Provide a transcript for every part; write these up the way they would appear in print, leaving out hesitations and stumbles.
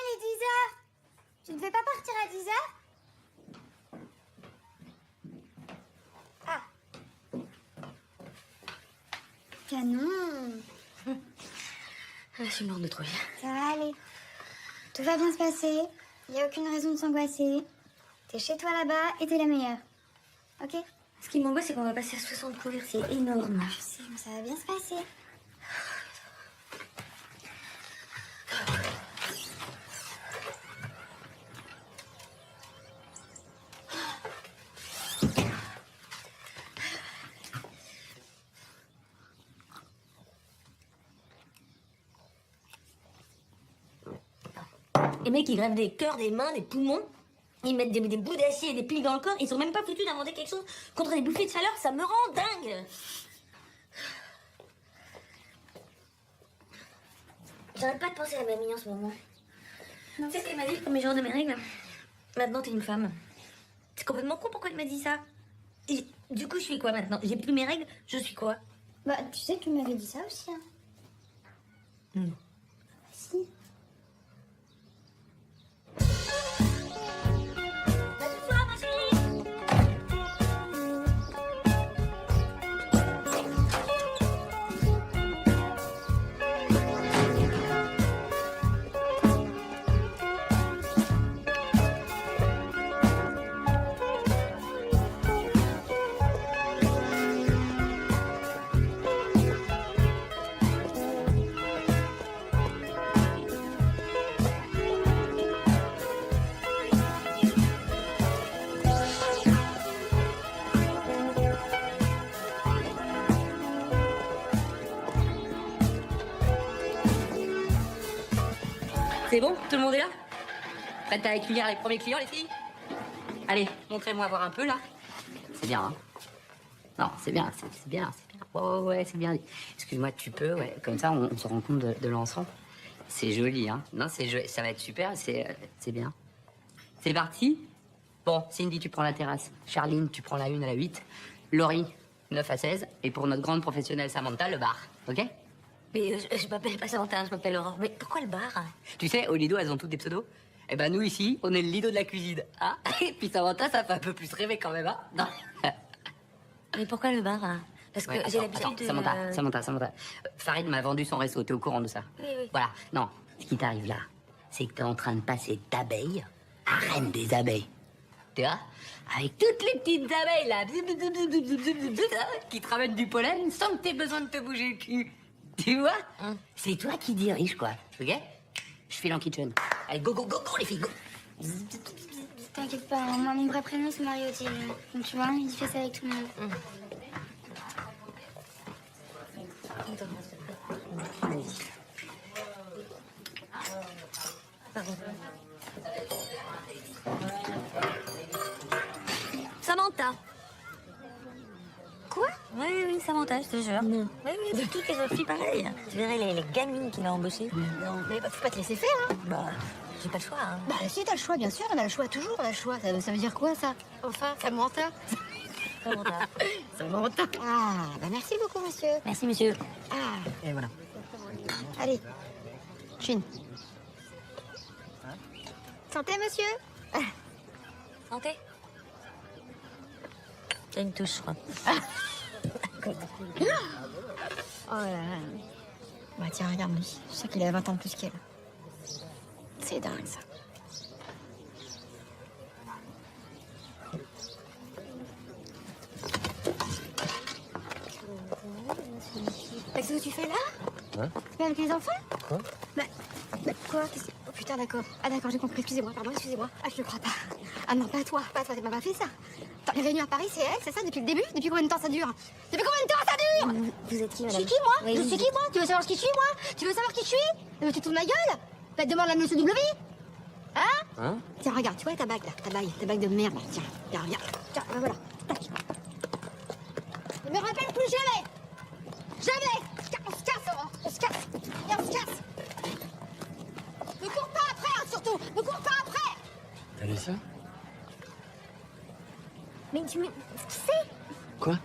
il est 10h. Tu ne veux pas partir à 10h? Ah. Canon. Je suis morte de trouille. Ça va aller. Tout va bien se passer. Il n'y a aucune raison de s'angoisser. T'es chez toi là-bas et t'es la meilleure. Ok? Ce qui m'angoisse, c'est qu'on va passer à 60 couverts, c'est énorme. Je sais, mais ça va bien se passer. Les mecs, ils grèvent des cœurs, des mains, des poumons. Ils mettent des bouts d'acier et des piles dans le corps. Ils sont même pas foutus d'inventer quelque chose contre les bouffées de chaleur. Ça me rend dingue. J'arrête pas de penser à mamie en ce moment. Tu sais ce qu'elle m'a dit le premier jour de mes règles? Maintenant, t'es une femme. C'est complètement con pourquoi elle m'a dit ça. Et du coup, je suis quoi maintenant? J'ai plus mes règles, je suis quoi? Bah, tu sais, tu m'avais dit ça aussi, hein. Non. Si. C'est bon? Tout le monde est là? Prête à accueillir les premiers clients, les filles? Allez, montrez-moi voir un peu, là. C'est bien, hein? Non, c'est bien, c'est bien, c'est bien. Ouais, c'est bien. Excuse-moi, tu peux, ouais. Comme ça, on se rend compte de l'ensemble. C'est joli, hein? Non, c'est joli. Ça va être super, c'est bien. C'est parti? Bon, Cindy, tu prends la terrasse. Charline, tu prends la 1 à la 8. Laurie, 9 à 16. Et pour notre grande professionnelle Samantha, le bar, ok? Mais je m'appelle pas Samantha, je m'appelle Aurore. Mais pourquoi le bar? Tu sais, au Lido, elles ont toutes des pseudos. Eh ben, nous, ici, on est le Lido de la cuisine. Ah, et puis Samantha, ça fait un peu plus rêver quand même, hein? Non. Mais pourquoi le bar? Parce que j'ai l'habitude de... Samantha. Farid m'a vendu son resto, t'es au courant de ça? Oui. Voilà, non, ce qui t'arrive là, c'est que t'es en train de passer d'abeille à reine des abeilles. Tu vois? Avec toutes les petites abeilles, là, qui te ramènent du pollen sans que t'aies besoin de te bouger le cul. Tu vois? C'est toi qui dirige, quoi. Ok? Je file en kitchen. Allez, go, les filles, go! T'inquiète pas, moi, mon vrai prénom, c'est Marie-Odile. Donc, tu vois, il fait ça avec tout le monde. Samantha. Quoi? Oui, Samantha, je te jure. Non. Oui, de toutes les autres filles pareilles. Tu verrais les gamines qu'il a embauchées. Non, mais bah, faut pas te laisser faire, hein. Bah, j'ai pas le choix, hein. Bah, si, t'as le choix, bien sûr, on a le choix, toujours on a le choix. Ça veut dire quoi, ça? Enfin, Samantha. Samantha. Ah, bah merci beaucoup, monsieur. Merci, monsieur. Ah, Et voilà. allez. Chine. Santé, monsieur. Santé. T'as une touche, je crois. Oh là là. Bah tiens, regarde lui. Je sais qu'il a 20 ans de plus qu'elle. C'est dingue, ça. Qu'est-ce que tu fais là? Hein? Mais avec les enfants? Quoi? Bah, quoi? Oh putain, d'accord. Ah d'accord, j'ai compris. Excusez-moi, pardon, excusez-moi. Ah, je te crois pas. Ah non, pas toi, tu m'as pas fait ça. Attends, les réunions à Paris, c'est elle, c'est ça, depuis le début? Depuis combien de temps ça dure? Depuis combien de temps ça dure? Vous êtes qui, Je madame? suis qui, moi? Oui, Je suis qui, moi? Tu veux savoir qui je suis, moi? Tu veux savoir qui je suis? Mais tu te fous de ma gueule? Bah, demande à monsieur W. Hein? Tiens, regarde, tu vois ta bague, là. Ta bague de merde, là. Tiens, regarde. Tiens, ben voilà. Tac. Ne me rappelle plus jamais! Jamais! On se casse, Laurent. On se casse. Viens, on se casse. Ne cours pas après, hein, surtout. Ne cours pas après. T'as lu ça? Mais qui c'est? Quoi?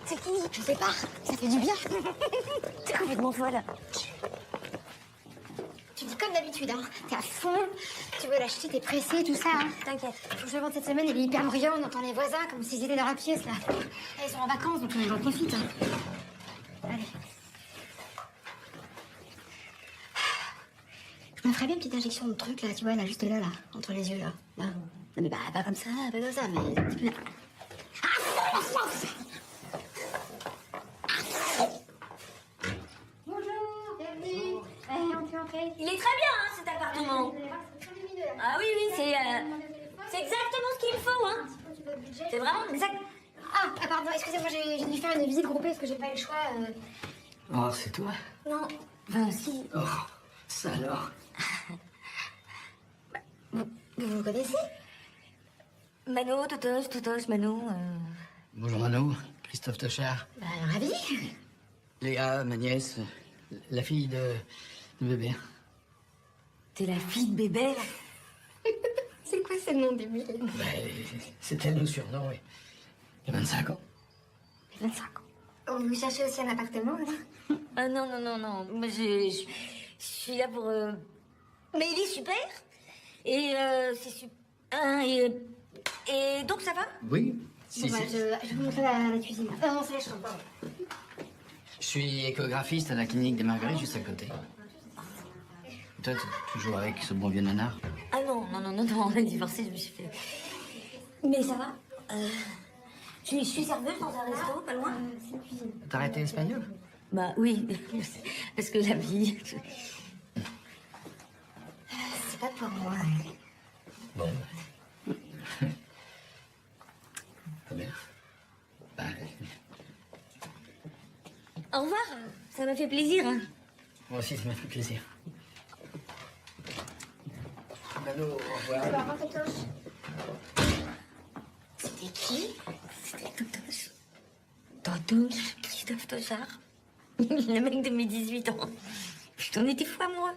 C'est qui? Je sais pas. Ça fait du bien. T'es complètement folle. Tu dis comme d'habitude. d'études, hein. T'es à fond. Tu veux l'acheter, t'es pressé, tout ça, hein. T'inquiète. Faut que je le vende cette semaine, il est hyper bruyant, on entend les voisins comme s'ils étaient dans la pièce, là. Et ils sont en vacances, donc j'en profite, hein. Allez. Je me ferais bien une petite injection de truc, là, tu vois, là, juste là, entre les yeux, là. Là. Non, mais bah, pas comme ça, mais... un petit peu là. Bonjour, bienvenue. Entrez. Il est très bien, hein, cet appartement. Ah oui, oui, c'est exactement ce qu'il me faut, hein. C'est vraiment exact. Ah, pardon, excusez-moi, j'ai dû faire une visite groupée parce que j'ai pas eu le choix. Oh, c'est toi? Non, enfin, si. Oh, ça alors. Vous connaissez? Mano, Totoche, Mano. Bonjour Mano, Christophe Tochard. Bah, ravi. Léa, ma nièce, la fille de bébé. T'es la fille de bébé, là. C'est quoi ce nom débile? Bah, c'était nos surnoms, oui. Il y a 25 ans. 25 ans. Oh, vous cherchez aussi un appartement, là? Ah non, non, non, non. Moi, je suis là pour... Mais il est super. Et c'est super... et donc, ça va? Oui, Bon, bah, je vais vous montrer la cuisine. Non, c'est la chambre, pardon. Je suis échographiste à la clinique des Marguerites, juste à côté. Toi, t'es toujours avec ce bon vieux nanar? Ah non, non, non, non, non, on a divorcé, je me suis fait... Mais ça va. Je suis serveuse dans un resto, pas loin. C'est la cuisine. T'as arrêté l'espagnol? Bah oui, parce que la vie... C'est pas pour moi. Bon. Très bien. Bah, Au revoir, ça m'a fait plaisir. Hein. moi aussi, ça m'a fait plaisir. Mano, au revoir. Alors, Totoche. C'était qui? C'était Totoche. Totoche, Christophe Tochard. Le mec de mes 18 ans. Putain, on était fou amoureux.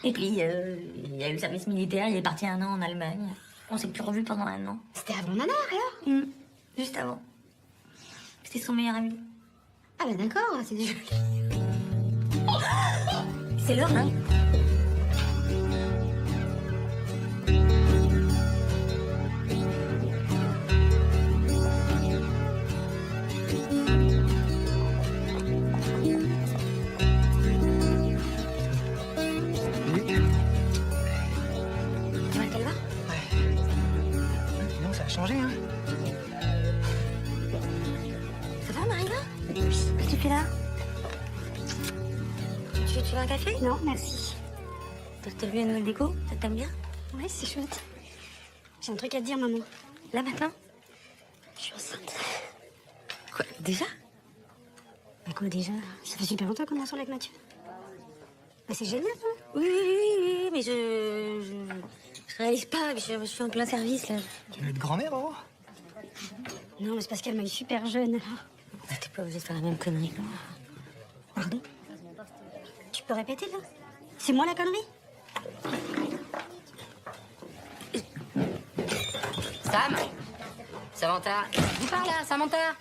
Et puis, il a eu le service militaire, il est parti 1 an en Allemagne. On s'est plus revus pendant 1 an. C'était avant Nanar, alors? Juste avant. C'était son meilleur ami. Ah, bah d'accord, c'est du... C'est l'heure, hein? Tu vois qu'elle va? Non, ça a changé, hein? Ça va, Marina? Qu'est-ce que tu fais là? Tu veux un café? Non, merci. T'as vu la nouvelle déco? Ça t'aime bien? Ouais, c'est chouette. J'ai un truc à te dire, maman. Là, maintenant? Je suis enceinte. Quoi? Déjà? Bah quoi, déjà? Ça fait super longtemps qu'on est ensemble avec Mathieu. Bah c'est génial, hein? Oui, oui, oui, oui, mais je réalise pas, je suis en plein service, là. Tu veux être grand-mère, Aurore? Non, mais c'est parce qu'elle m'a eu super jeune, alors. Ah, t'es pas obligé de faire la même connerie que moi. Pardon? Tu peux répéter, là? C'est moi la connerie? Sam? Samantha? Dis par là, Samantha?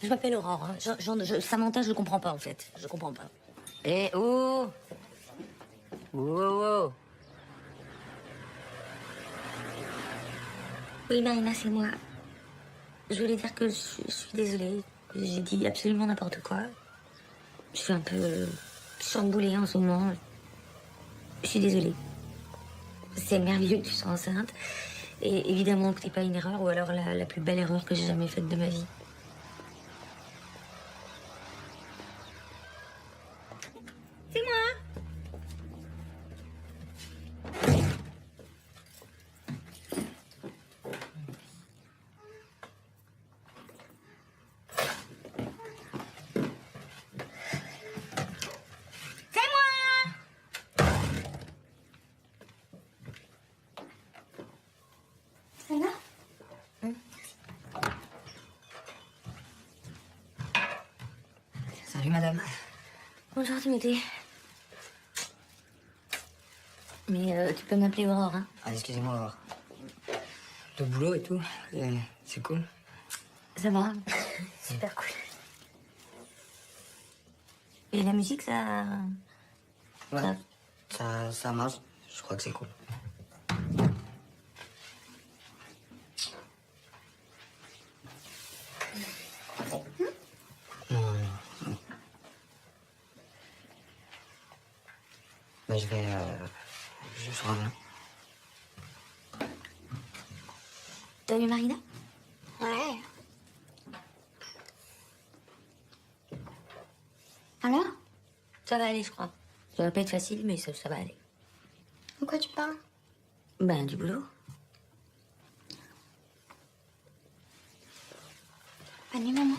Je m'appelle Aurore. Hein. Samantha, je le comprends pas, en fait. Je comprends pas. Eh, oh! Oh! Oui, Marina, c'est moi. Je voulais dire que je suis désolée. J'ai dit absolument n'importe quoi. Je suis un peu chamboulée en ce moment. Je suis désolée. C'est merveilleux que tu sois enceinte. Et évidemment que t'es pas une erreur, ou alors la plus belle erreur que j'ai jamais faite de ma vie. C'est moi! Ça va? Salut, madame. Bonjour, Timothée. Mais tu peux m'appeler Aurore, hein? Ah, excusez-moi, Aurore. Le boulot et tout, c'est cool. Ça va? Super cool. Et la musique, ça... Ouais. Ça marche. Je crois que c'est cool. Bah, je vais... je reviens. T'as vu Marina? Ouais. Alors? Ça va aller, je crois. Ça va pas être facile, mais ça va aller. De quoi tu parles? Ben, du boulot. Allez, maman.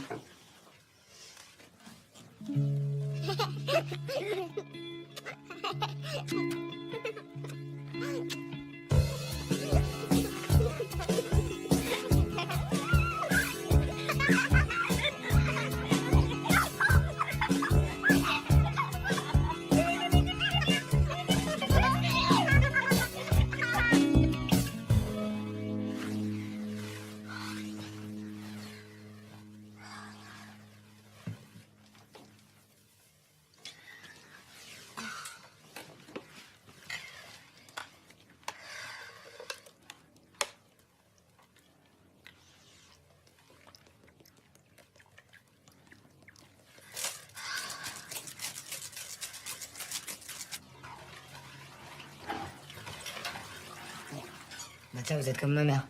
Bah tiens, vous êtes comme ma mère.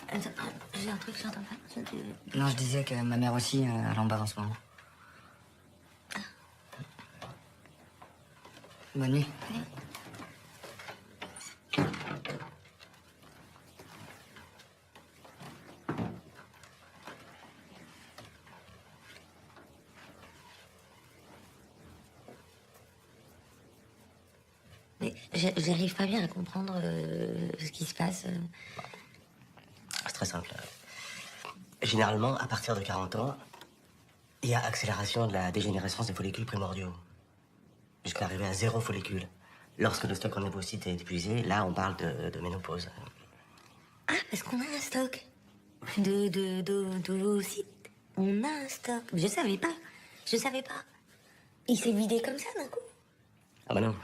Attends, j'ai un truc, j'entends pas. Non, je disais que ma mère aussi, elle en bave en ce moment. Bonne nuit. Mais j'arrive pas bien à comprendre ce qui se passe. C'est très simple. Généralement, à partir de 40 ans, il y a accélération de la dégénérescence des follicules primordiaux. Jusqu'à arriver à 0 follicule. Lorsque le stock en ovocytes est épuisé, là, on parle de ménopause. Ah, parce qu'on a un stock d'ovocytes. On a un stock. Je savais pas. Je savais pas. Il s'est vidé comme ça d'un coup. Ah bah non.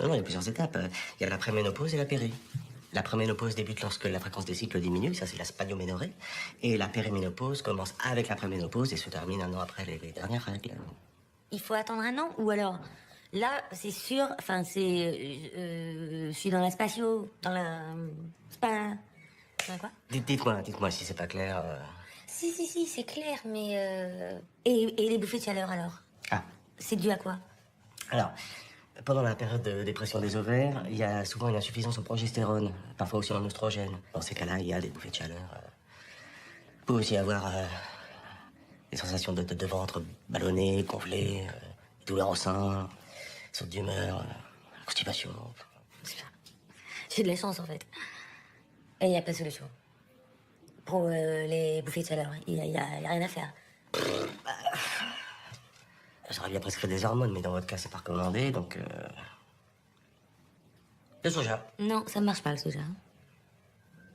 Non, il y a plusieurs étapes. Il y a la préménopause et la péri. La préménopause débute lorsque la fréquence des cycles diminue, ça c'est la spadioménorrhée. Et la périménopause commence avec la préménopause et se termine 1 an après les dernières règles. Il faut attendre 1 an ou alors là c'est sûr. Enfin je suis dans la spatio, dans la spa. Dans quoi? Dites-moi si c'est pas clair. Si c'est clair mais et les bouffées de chaleur alors? Ah, C'est dû à quoi? alors, pendant la période de dépression des ovaires, il y a souvent une insuffisance en progestérone, parfois aussi en oestrogène. Dans ces cas-là, il y a des bouffées de chaleur. Il peut aussi y avoir des sensations de ventre ballonné, gonflé, douleurs au sein, saute d'humeur, constipation. J'ai de la chance en fait. Et il n'y a pas de solution. Pour les bouffées de chaleur, il y a rien à faire. J'aurais bien prescrit des hormones, mais dans votre cas, c'est pas recommandé, donc... Le soja. Non, ça ne marche pas le soja.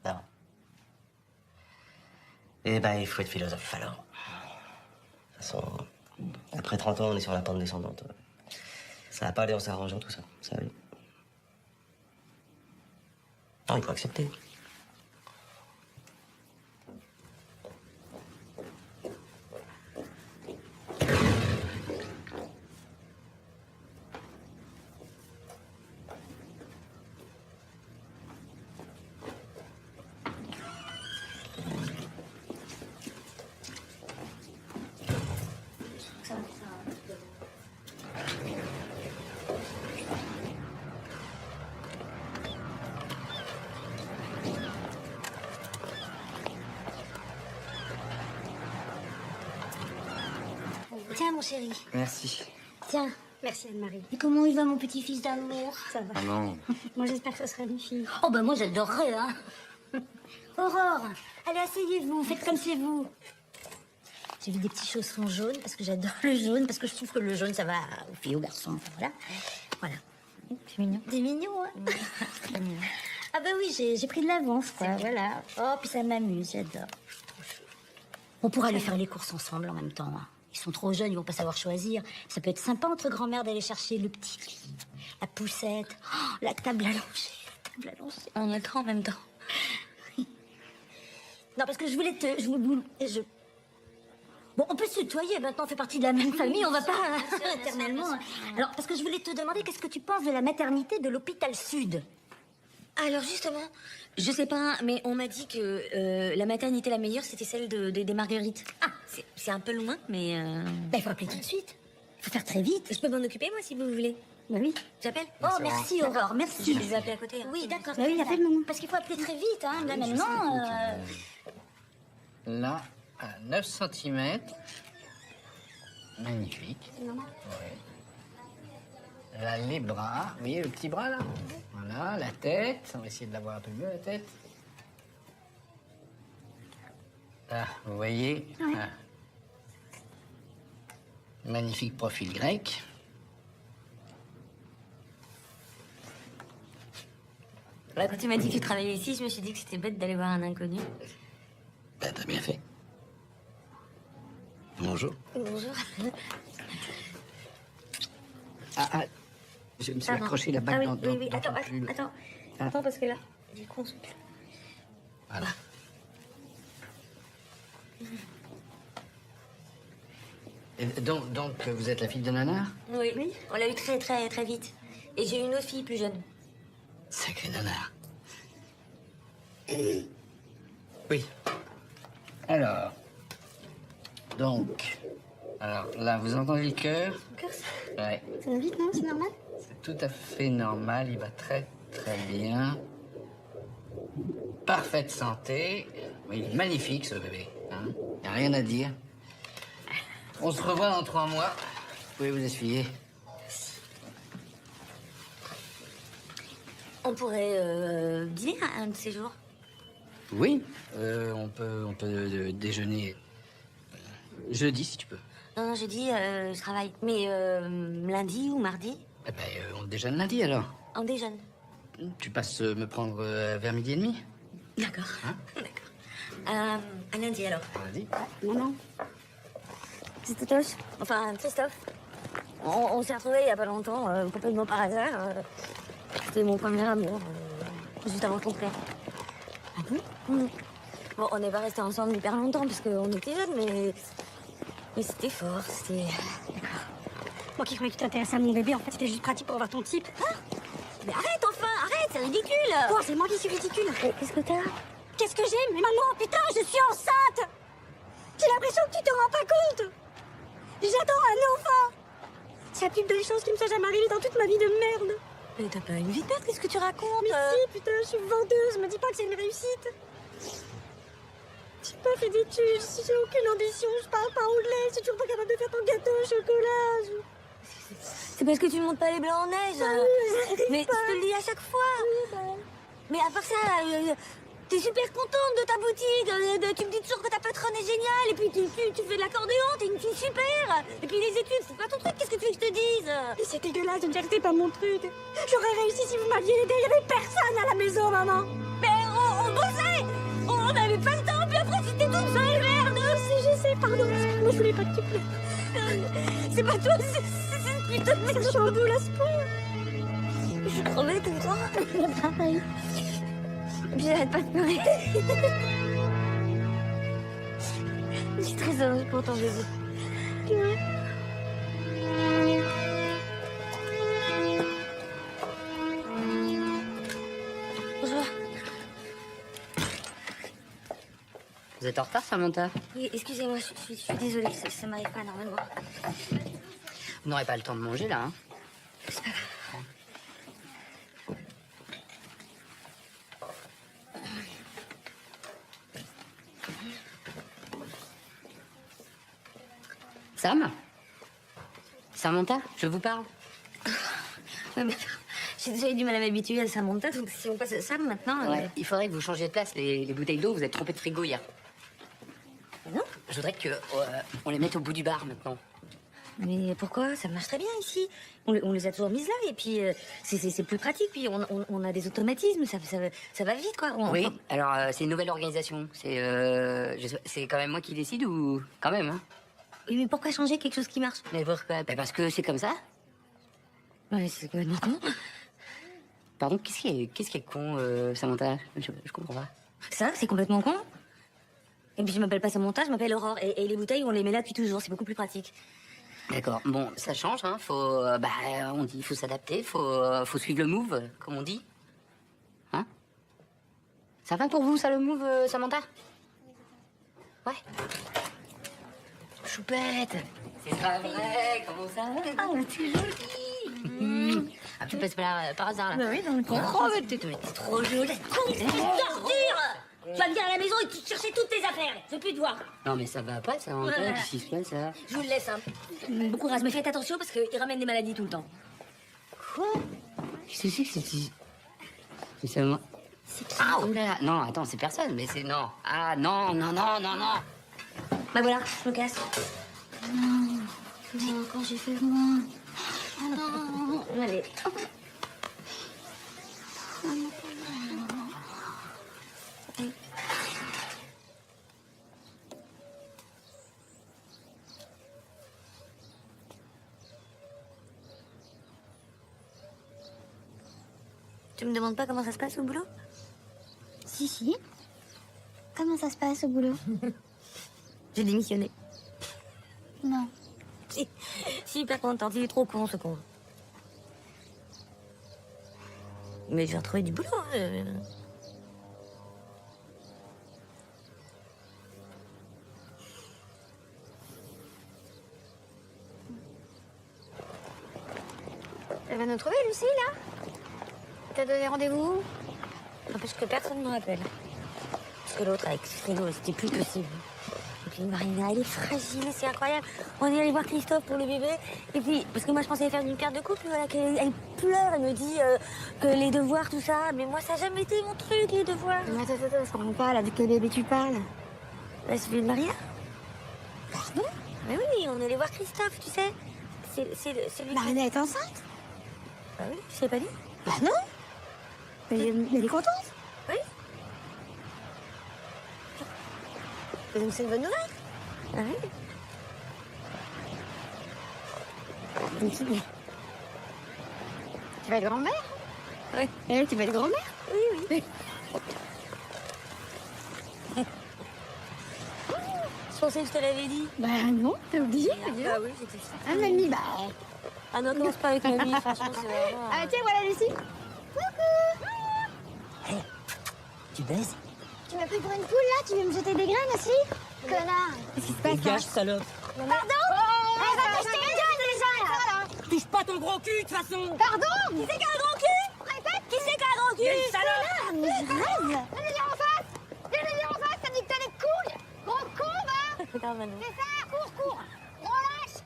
Non. Eh ben, il faut être philosophe, alors. De toute façon, après 30 ans, on est sur la pente descendante. Ça va pas aller en s'arrangeant, tout ça. Ça va. Non, il faut accepter. Tiens, mon chéri. Merci. Tiens. Merci, Anne-Marie. Et comment il va, mon petit-fils d'amour? Ça va. Ah non. Moi, j'espère que ce sera une fille. Oh ben moi j'adorerais hein. Aurore, allez, asseyez-vous, faites comme c'est vous. J'ai vu des petits chaussons jaunes, parce que j'adore le jaune, parce que je trouve que le jaune, ça va aux filles, aux garçons. Voilà. Voilà. C'est mignon. C'est mignon, hein. C'est mignon. Ah bah oui, j'ai pris de l'avance, quoi. Voilà. Oh, puis ça m'amuse, j'adore. On pourra aller faire les courses ensemble en même temps. Hein. Ils sont trop jeunes, ils vont pas savoir choisir. Ça peut être sympa entre grand-mères d'aller chercher le petit lit, la poussette, la table allongée. On est grand en même temps. Non, parce que je voulais te... Bon, on peut se tutoyer, maintenant on fait partie de la même famille, on va pas éternellement. Alors, parce que je voulais te demander, qu'est-ce que tu penses de la maternité de l'hôpital Sud? Alors justement, je sais pas, mais on m'a dit que la maternité la meilleure, c'était celle des Marguerites. Ah, c'est un peu loin, mais... Ben, il faut appeler tout de suite. Il faut faire très vite. Je peux m'en occuper, moi, si vous voulez. Ben oui. J'appelle? Oh, merci, Aurore, merci. Je les ai appelés à côté. Hein. Oui, d'accord. Ben oui, appelle maman. Parce qu'il faut appeler très vite, hein. Là, maintenant... Là, à 9 cm. Magnifique. Oui. Là, les bras. Vous voyez le petit bras, là? Voilà, la tête. On va essayer de la voir un peu mieux, la tête. Là, vous voyez? Ah. Magnifique profil grec. Là, quand tu m'as dit que tu travaillais ici, je me suis dit que c'était bête d'aller voir un inconnu. Ben, t'as bien fait. Bonjour. Bonjour. Ah, je me suis accroché la bague dans oui. dans Attends, ton pull. attends. Ah. Attends, parce que là, du coup, on se... Voilà. Et donc, vous êtes la fille de Nanar? Oui, on l'a eu très, très, très vite. Et j'ai eu une autre fille plus jeune. Sacré Nanar. Oui. Alors, là, vous entendez le cœur? Ouais. Ça va vite, non? C'est normal? C'est tout à fait normal, il va très, très bien. Parfaite santé. Oui, magnifique, ce bébé. Hein? Y a rien à dire. On se revoit dans 3 mois. Vous pouvez vous essuyer. On pourrait dîner un de ces jours. Oui, on peut déjeuner jeudi, si tu peux. Non, jeudi, je travaille. Mais lundi ou mardi, Eh ben, on déjeune lundi, alors. on déjeune. Tu passes me prendre vers 12h30? D'accord. Hein? D'accord. À lundi, alors. Lundi. Maman. C'est Totoche. Enfin, Christophe. On s'est retrouvés il y a pas longtemps, complètement par hasard. C'était mon premier amour, juste avant ton père. Ah bon? Bon, on n'est pas restés ensemble hyper longtemps parce qu'on était jeunes, mais c'était fort, c'était... Moi qui croyais que tu t'intéressais à mon bébé, en fait, c'était juste pratique pour avoir ton type. Mais arrête enfin, arrête, c'est ridicule. Quoi, c'est moi qui suis ridicule. Qu'est-ce que t'as? Qu'est-ce que j'ai? Mais maman, putain, je suis enceinte! J'ai l'impression que tu te rends pas compte! J'attends un enfant! C'est la plus belle chose qui me soit jamais arrivée dans toute ma vie de merde! Mais t'as pas une vie de merde, qu'est-ce que tu racontes? Mais si, putain, je suis vendeuse, me dis pas que c'est une réussite! J'ai pas fait d'études, j'ai aucune ambition, je parle pas anglais, je suis toujours pas capable de faire ton gâteau au chocolat! C'est parce que tu montes pas les blancs en neige. Mais je te le dis à chaque fois. Mais à part ça, t'es super contente de ta boutique. Tu me dis toujours que ta patronne est géniale. Et puis tu fais de l'accordéon, t'es une fille super. Et puis les études, c'est pas ton truc, qu'est-ce que tu veux que je te dise? Mais c'est dégueulasse de me dire que c'est pas mon truc! J'aurais réussi si vous m'aviez aidé, il y avait personne à la maison, maman! Mais on bossait. On avait pas le temps, puis après c'était toute seule, merde. Je sais, pardon, moi je voulais pas que tu pleures. C'est pas toi, c'est une putain de merde. Je suis en boule à ce point! Je suis crevée tout le temps. Pareil. Et puis j'arrête pas de pleurer. Je suis très heureuse pour ton bébé. Bonjour. Vous êtes en retard, Samantha? Oui, excusez-moi, je suis désolée, ça m'arrive pas normalement. Vous n'aurez pas le temps de manger, là, hein? Sam? Samantha, je vous parle? Ouais, mais j'ai déjà eu du mal à m'habituer à Samantha, donc si on passe à Sam maintenant... Ouais, il faudrait que vous changiez de place. Les bouteilles d'eau, vous êtes trompé de frigo hier. Non? Je voudrais que on les mette au bout du bar maintenant. Mais pourquoi? Ça marche très bien ici. On les a toujours mises là, et puis c'est plus pratique, puis on a des automatismes, ça va vite, quoi. Oui, alors c'est une nouvelle organisation. C'est quand même moi qui décide ou... Quand même, hein? Oui, mais pourquoi changer quelque chose qui marche? Mais pourquoi? Parce que c'est comme ça. Ouais, c'est complètement con. Pardon, qu'est-ce qui est con, Samantha? Je comprends pas. Ça, c'est complètement con. Et puis je m'appelle pas Samantha, je m'appelle Aurore. Et les bouteilles, on les met là depuis toujours, c'est beaucoup plus pratique. D'accord. Bon, ça change, hein. Faut, on dit, faut s'adapter, faut suivre le move, comme on dit. Hein? Ça va pour vous, ça, le move, Samantha? Ouais. Choupette. C'est pas vrai, comment ça? Ah, mais t'es jolie. Ah, tu passes par hasard, là? Bah oui, dans le coin. Oh, mais t'es trop jolie. Con, c'est une ordure. Tu vas venir à la maison et tu chercher toutes tes affaires. Je veux plus te voir. Non, mais ça va pas, Samantha, Ouais. qu'est-ce qui se passe, là? Je vous le laisse, hein. Bon courage, mais faites attention parce qu'il ramène des maladies tout le temps. Quoi? Qu'est-ce que c'est que c'est... C'est seulement... Ah, oh là là. Non, attends, c'est personne, mais c'est... Non. Ah, non. Bah voilà, je me casse. Non, quand j'ai fait moi. Allez. Tu me demandes pas comment ça se passe au boulot? Si. Comment ça se passe au boulot? J'ai démissionné. Non. Si, je suis hyper contente, il est trop con ce con. Mais je vais retrouver du boulot. Elle va nous trouver, Lucie, là? T'as donné rendez-vous? N'empêche que personne ne me rappelle. Parce que l'autre, avec ce frigo, c'était plus possible. Et puis Marina, elle est fragile, c'est incroyable. On est allé voir Christophe pour le bébé. Et puis, parce que moi, je pensais faire une carte de couple, voilà, qu'elle elle pleure, elle me dit que les devoirs, tout ça. Mais moi, ça n'a jamais été mon truc, les devoirs. Mais attends, je comprends pas, là, de quel bébé tu parles? Bah, celui de Maria. Pardon? Mais oui, on est allé voir Christophe, tu sais. C'est lui. Marina est enceinte? Bah oui, je t'ai pas dit. Bah non. Mais elle est contente. Oui. Donc c'est une bonne nouvelle. Ah oui. Donc, tu vas être grand-mère? Oui. Elle, tu vas être grand-mère? Oui. Je pensais que je te l'avais dit. Bah non, t'as oublié. Ah oui, j'étais sûre. Ah, mamie, bah... Ah non, commence pas avec mamie, franchement, c'est vraiment... Ah tiens, voilà Lucie. Coucou. Hé, tu baises? Tu m'as pris pour une poule, là? Tu veux me jeter des graines aussi? Connard. Qu'est-ce qui se passe, là? salope! Pardon? Elle va t'acheter une graine, déjà, là. Touche pas ton gros cul, de toute façon! Pardon? Qui c'est qui a un grand cul? Répète. Qui c'est qui a un grand cul? Connard, mais je rêve. Viens me dire en face. Viens me dire en face, t'as dit que t'allais te couler. Gros con, va. Regarde, Manon. C'est ça, cours. Gros lâche.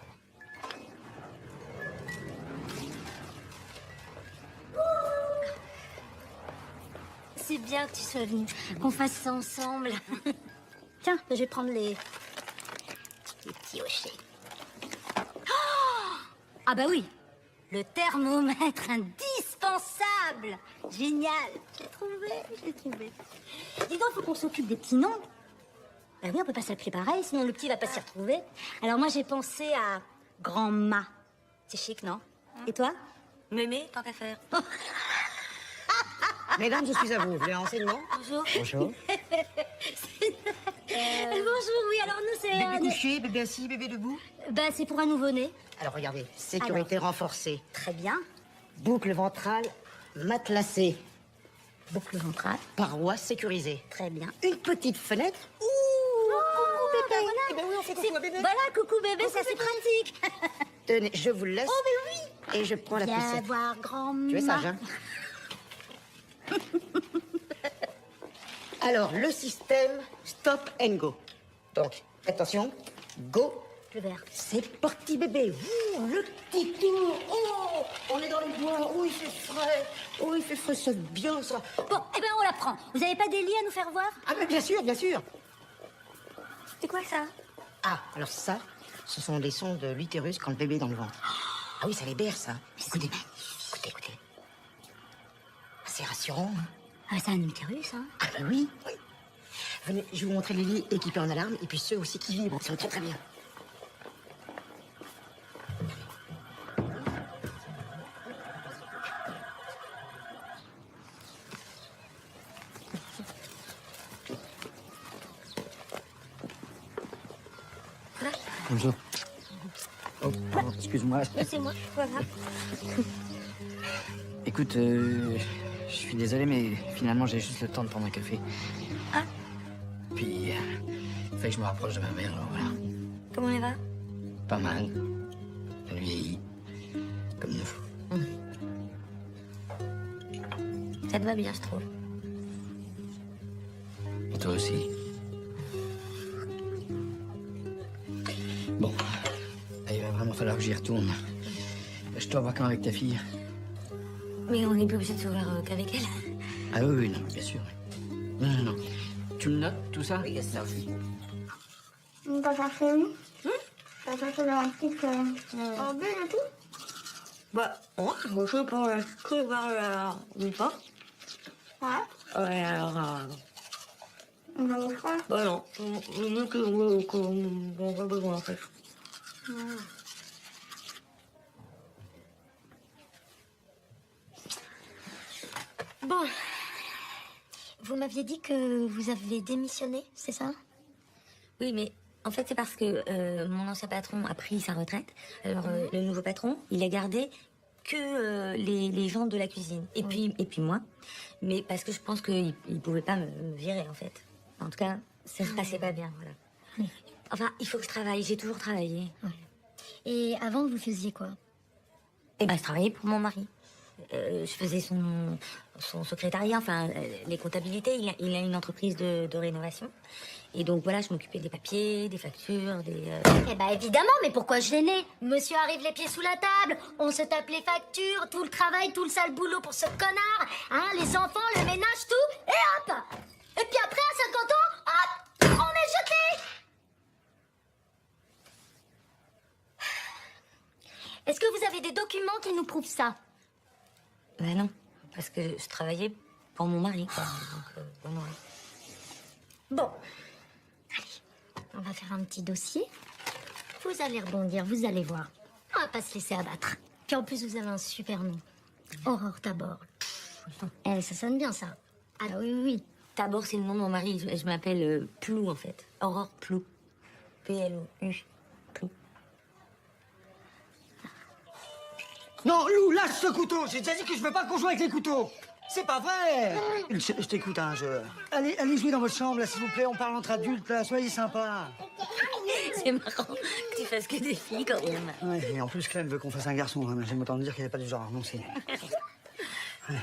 C'est bien que tu sois venu, qu'on fasse ça ensemble. Tiens, je vais prendre les petits hochets. Oh, ah bah oui, le thermomètre indispensable. Génial, j'ai trouvé. Dis donc, faut qu'on s'occupe des petits noms. Bah oui, on peut pas s'appeler pareil, sinon le petit va pas s'y retrouver. Alors moi, j'ai pensé à Grand-Ma. C'est chic, non? Et toi? Mémé, tant qu'à faire. Mesdames, je suis à vous. Vous voulez un renseignement? Bonjour. Bonjour. Bonjour, oui, alors nous, c'est... Bébé couché, bébé assis, bébé debout? Bah, c'est pour un nouveau-né. Alors regardez, sécurité renforcée, Très bien. boucle ventrale matelassée, Boucle ventrale. parois sécurisée. Très bien. Une petite fenêtre. Ouh, coucou bébé. Voilà. Eh ben oui, on fait coucou à bébé. Voilà, coucou bébé, ça c'est pratique. Tenez, je vous le laisse. Oh, mais oui. Et je prends la Viens poussette. voir grand-mère. Tu es sage, hein? Alors, le système stop and go. Donc, attention, go. Le verre. C'est parti, bébé. Ouh, le petit tour. Oh, on est dans les bois. Oh, il fait frais. Oh, il fait frais, c'est bien ça. Bon, eh ben on la prend. Vous avez pas des lits à nous faire voir? Ah, mais bien sûr, bien sûr. C'est quoi ça? Ah, alors ça, ce sont les sons de l'utérus quand le bébé est dans le ventre. Ah oui, ça les berce, hein. Écoutez, écoutez. C'est rassurant, hein. Ah, c'est un utérus, hein? Ah ben oui. Venez, je vais vous montrer les lits équipés en alarme et puis ceux aussi qui vibrent. Ça va très très bien. Bonjour. Oh, pardon, excuse-moi. C'est moi, voilà. Écoute, je suis désolé, mais finalement, j'ai juste le temps de prendre un café. Ah. Puis, il fait que je me rapproche de ma mère, alors voilà. Comment elle va? Pas mal. Elle vieillit. Comme nous. Ça te va bien, je trouve. Et toi aussi. Bon. Il va vraiment falloir que j'y retourne. Je te revois quand avec ta fille? Mais on n'est pas obligé de se voir qu'avec elle. Ah oui, oui, non, bien sûr. Non, non, non. Tu me notes tout ça? Oui, ça aussi. T'as cherché où? T'as cherché dans un petit en bleu et tout? Bah, ouais, je sais pas, je vais voir une fois. Ouais. Ouais, alors... On va au froid. Bah non, nous qu'on a besoin en fait. Bon, vous m'aviez dit que vous avez démissionné, c'est ça? Oui, mais en fait c'est parce que mon ancien patron a pris sa retraite. Alors le nouveau patron, il a gardé que les gens de la cuisine. Et puis moi. Mais parce que je pense qu'il pouvait pas me virer en fait. En tout cas, ça se passait pas bien, voilà. Enfin, il faut que je travaille, j'ai toujours travaillé. Et avant, vous faisiez quoi? Et ben, je travaillais pour mon mari. Je faisais son secrétariat, enfin, les comptabilités. Il a une entreprise de rénovation. Et donc, voilà, je m'occupais des papiers, des factures, des... Eh ben évidemment, mais pourquoi je gênais? Monsieur arrive les pieds sous la table, on se tape les factures, tout le travail, tout le sale boulot pour ce connard, hein, les enfants, le ménage, tout, et hop! Et puis après, à 50 ans, hop, on est jeté! Est-ce que vous avez des documents qui nous prouvent ça? Ben non, parce que je travaillais pour mon mari, quoi. Donc, voilà. Bon, allez, on va faire un petit dossier. Vous allez rebondir, vous allez voir. On va pas se laisser abattre. Puis en plus, vous avez un super nom. Aurore Tabor. Eh, ça sonne bien, ça. Ah oui, oui, oui. Tabor, c'est le nom de mon mari. Je m'appelle Plou, en fait. Aurore Plou. P-L-O-U. Plou. Non, Lou, lâche ce couteau. J'ai déjà dit que je veux pas qu'on joue avec les couteaux. C'est pas vrai. Je t'écoute, hein, Allez jouer dans votre chambre, là, s'il vous plaît. On parle entre adultes, là. Soyez sympas. C'est marrant que tu fasses que des filles, quand même. Ouais, et en plus, Clem veut qu'on fasse un garçon. Hein. J'aime autant dire qu'elle n'est pas du genre à renoncer. Ouais.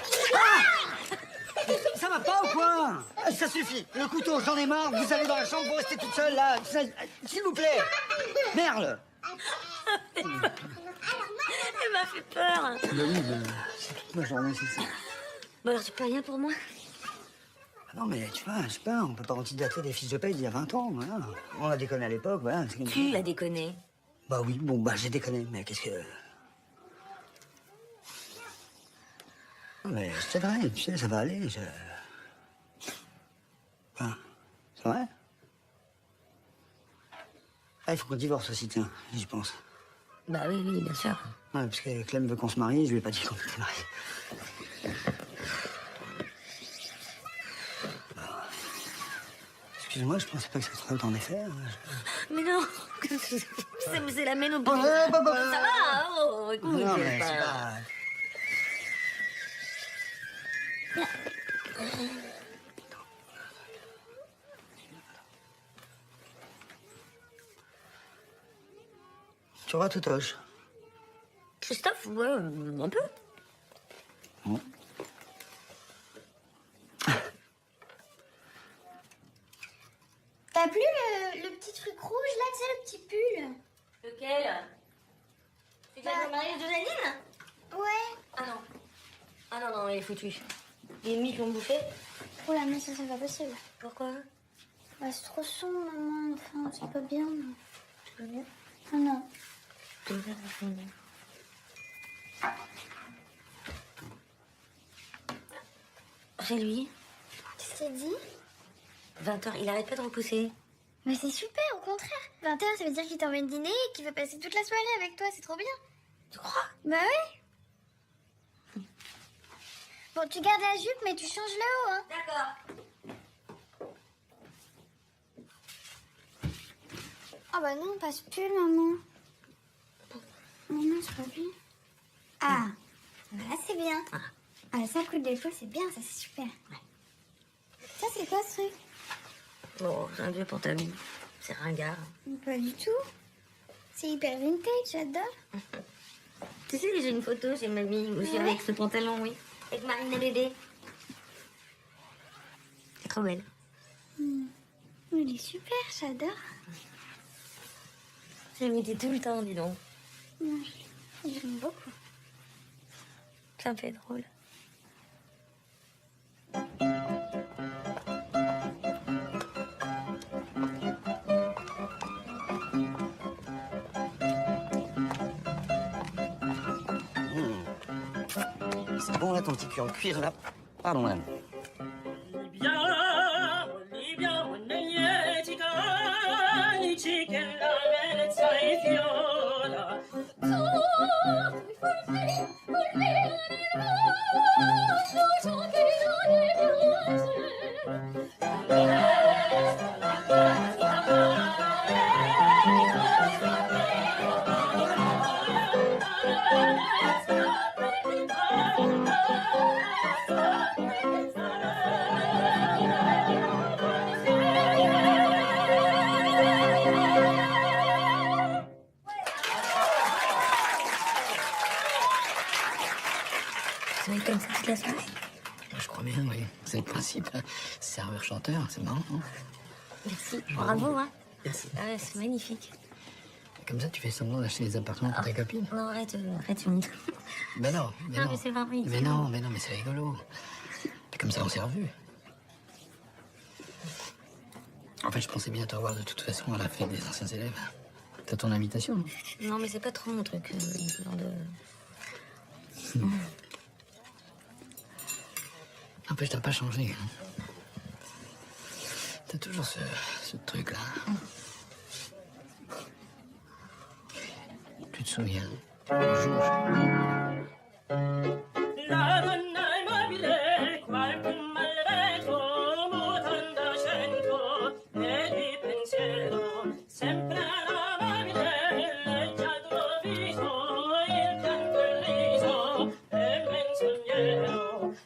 Ça va pas ou quoi? Ça suffit. Le couteau, j'en ai marre. Vous allez dans la chambre, vous restez toute seule, là. S'il vous plaît. Merle. Elle m'a fait peur. Bah oui, c'est toute ma journée, c'est ça. Bon, alors, tu peux rien pour moi? Ah non, mais tu vois, je sais pas, on peut pas antidater des fiches de paye d'il y a 20 ans, voilà. On a déconné à l'époque, voilà. C'est comme ça. Tu as déconné. Bah oui, bon, bah j'ai déconné, mais qu'est-ce que... Non, mais je t'aiderai, tu sais, ça va aller, Enfin, c'est vrai? Ah, il faut qu'on divorce aussi, tiens, j'y pense. Bah oui, oui, bien sûr. Ouais, parce que Clem veut qu'on se marie, je lui ai pas dit qu'on était mariés. Excuse-moi, je pensais pas que ça serait autant d'effet. Mais non, c'est la ménopause. Ouais, Ça va, oh, écoute. Non, mais c'est pas... Tu vois, Totoche? Christophe, ouais, un peu. Bon. T'as plus le petit truc rouge là, tu sais, le petit pull? Lequel? C'est le mariage de Janine? Ouais. Ah non. Ah non, non, il est foutu. Les ennemis qui l'ont bouffé. Oh là, mais ça, c'est pas possible. Pourquoi? Bah, c'est trop sombre, maman. Enfin, c'est pas bien. Tu veux bien? Ah non. Tu veux bien répondre? C'est lui. Qu'est-ce qu'il dit? 20h, il arrête pas de repousser. Mais c'est super, au contraire. 21, ça veut dire qu'il t'emmène dîner et qu'il veut passer toute la soirée avec toi. C'est trop bien. Tu crois? Bah ouais. Bon, tu gardes la jupe, mais tu changes le haut, hein. D'accord. Ah bah non, passe plus, maman. Mais non, c'est pas bien. Ah, là c'est bien. Ah, ça coule des fois, c'est bien, ça c'est super. Ça, c'est quoi ce truc? Bon, c'est un vieux pantalon. C'est ringard. Pas du tout. C'est hyper vintage, j'adore. Tu sais, j'ai une photo chez mamie aussi avec ce pantalon, oui. Avec Marine et bébé. C'est trop belle. Il est super, j'adore. Je mettais tout le temps, dis donc. J'aime beaucoup. Ça me fait drôle. C'est bon là ton petit cul en cuir là? Pardon madame. Ça va être comme ça toute la soirée. Je crois bien, oui. C'est le principe. Serveur-chanteur, c'est marrant, non? Merci. Bravo, hein. Merci. Ah ouais, c'est magnifique. Comme ça, tu fais semblant d'acheter des appartements pour ta copine. Non, arrête, tu me dis. Mais non, mais Non, non. mais c'est vraiment Mais non, mais c'est rigolo. Et comme ça, on s'est revus. En fait, je pensais bien te revoir de toute façon à la fête des anciens élèves. T'as ton invitation, non? Non, mais c'est pas trop mon truc, ce genre de... N'empêche, t'as pas changé. Hein. T'as toujours ce truc-là. Tu te souviens? Le jour La donna immobile, qualche malvegio, mutanda cento, e di pensiero, sempre amabile, leggiadro viso, il pianto il riso, e menzognero.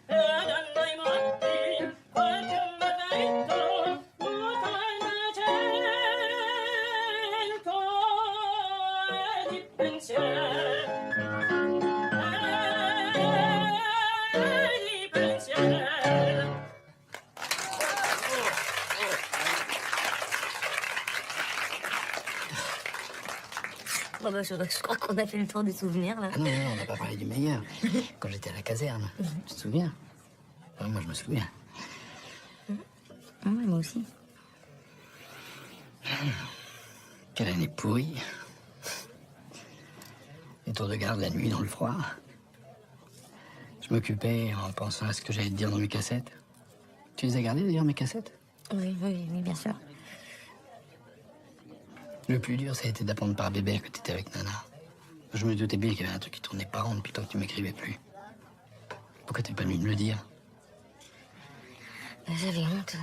La donna immobile, qualche malvegio, mutanda cento, e di pensiero. Bon, bah, je crois qu'on a fait le tour des souvenirs, là. Ah non, on n'a pas parlé du meilleur. Quand j'étais à la caserne, tu te souviens? Ouais, moi, je me souviens. Ouais, moi aussi. Quelle année pourrie. Les tours de garde la nuit dans le froid. Je m'occupais en pensant à ce que j'allais te dire dans mes cassettes. Tu les as gardées d'ailleurs, mes cassettes? Oui, bien sûr. Le plus dur, ça a été d'apprendre par bébé que t'étais avec Nana. Je me doutais bien qu'il y avait un truc qui tournait pas rond depuis le temps que tu m'écrivais plus. Pourquoi t'es pas venu me le dire? J'avais honte.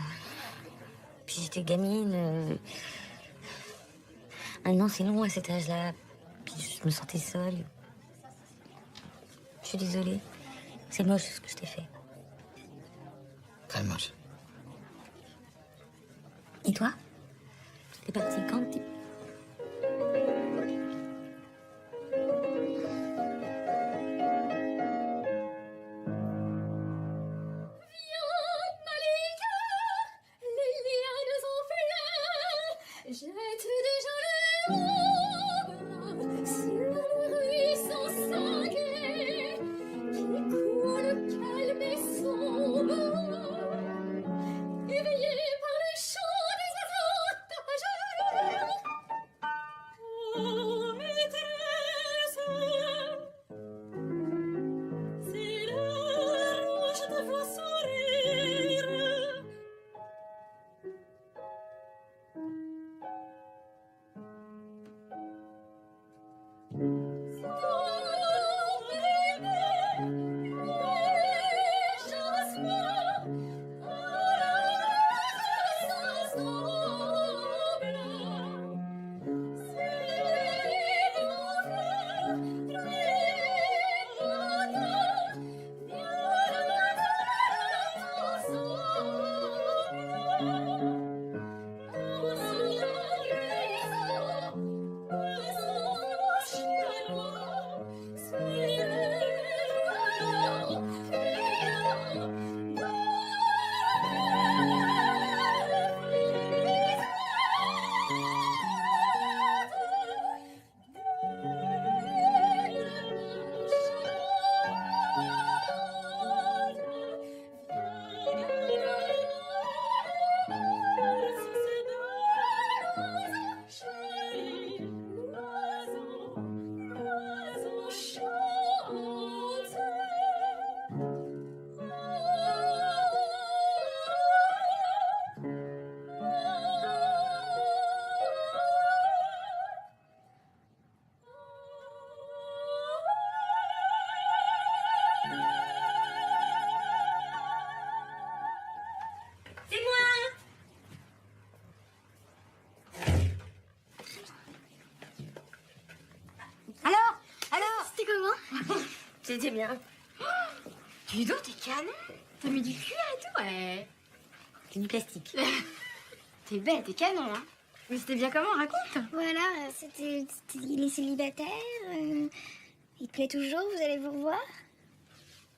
Puis j'étais gamine. Maintenant, c'est long à cet âge-là. Puis je me sentais seule. Je suis désolée. C'est moche ce que je t'ai fait. Très moche. Et toi? T'es partie quand, petit? Jette déjà les robes sur le ruisseau sanguin qui coule calme et sombre, éveillé par les chants des oiseaux tapageurs. Oh maîtresse, c'est l'heure où je te vois sourire. C'était bien. Dis donc, t'es canon. T'as mis du cuir et tout, ouais. C'est du plastique. T'es belle, t'es canon, hein. Mais c'était bien comment, raconte. Voilà, il est célibataire. Il te plaît toujours, vous allez vous revoir.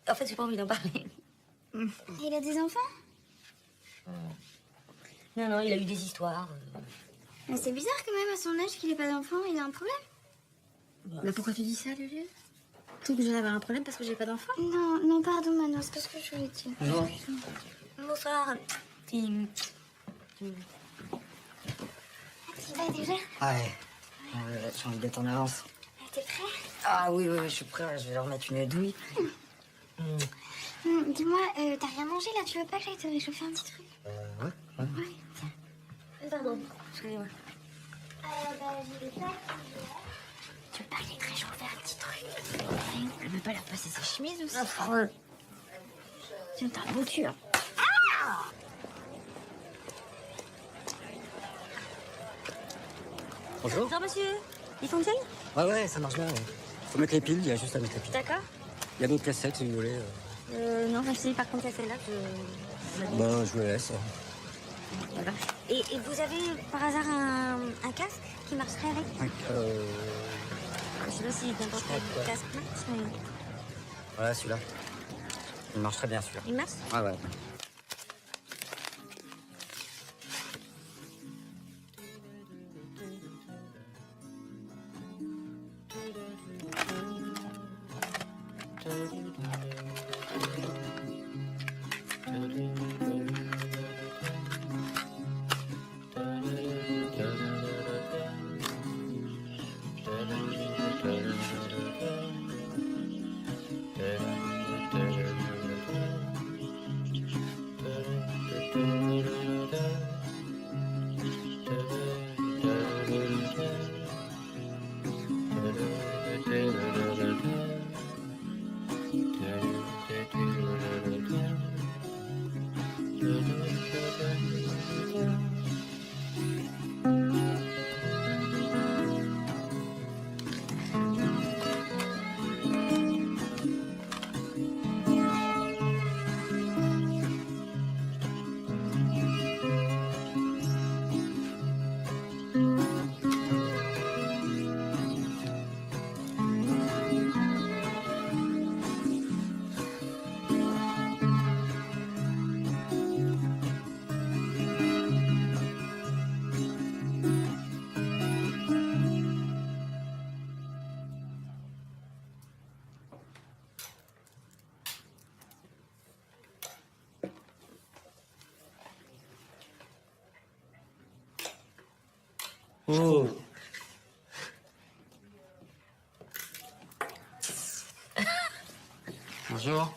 En fait, j'ai pas envie d'en parler. Il a des enfants? Non, non, il a eu des histoires. Mais c'est bizarre quand même, à son âge, qu'il ait pas d'enfants. Il a un problème? Bah pourquoi tu dis ça, Lulu? Tu trouves que j'en avais un problème parce que j'ai pas d'enfant? Non, non, pardon, Manon, c'est pas ce que je voulais dire. Non. Bonsoir. Tu vas déjà? Ouais. J'ai envie d'être en avance. T'es prêt? Ah oui, oui, oui, je suis prêt. Je vais leur mettre une douille. Dis-moi, t'as rien mangé là? Tu veux pas que j'aille te réchauffer un petit truc? Ouais. Ouais, tiens. Pardon, excusez-moi. J'y vais pas. Tu veux pas aller te réchauffer un petit truc? Elle veut pas leur passer ses chemises aussi? Tiens, t'as un beau cul, hein. Bonjour. Bonjour, monsieur. Il fonctionne? Ouais, ça marche bien. Faut mettre les piles, il y a juste à mettre les piles. D'accord. Il y a d'autres cassettes si vous voulez. Non, merci. Par contre, il y a celle-là que Ben, je vous laisse. Voilà. Et vous avez par hasard un casque qui marcherait avec? Je sais pas si n'importe quel casque marche, mais... Voilà, celui-là. Il marche très bien, celui-là. Il marche? Ouais. Oh. Bonjour.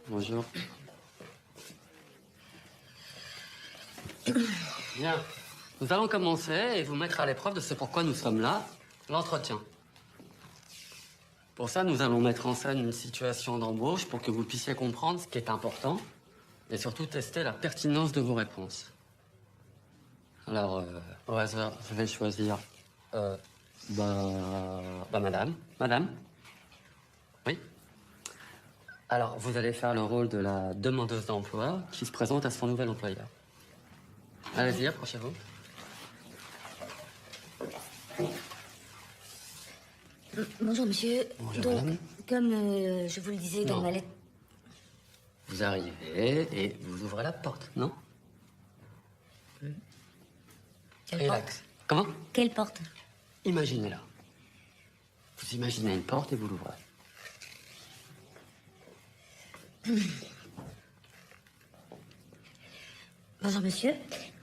Bonjour. Bien. Nous allons commencer et vous mettre à l'épreuve de ce pourquoi nous sommes là, l'entretien. Pour ça, nous allons mettre en scène une situation d'embauche pour que vous puissiez comprendre ce qui est important et surtout tester la pertinence de vos réponses. Alors, au hasard, je vais choisir... madame. Madame? Oui? Alors, vous allez faire le rôle de la demandeuse d'emploi qui se présente à son nouvel employeur. Allez-y, approchez-vous. Bonjour, monsieur. Bonjour, Donc, madame. comme je vous le disais dans Non. ma lettre... Vous arrivez et vous ouvrez la porte, non? Quelle Relax. Comment? Quelle porte? Imaginez-la. Vous imaginez une porte et vous l'ouvrez. Bonjour, monsieur.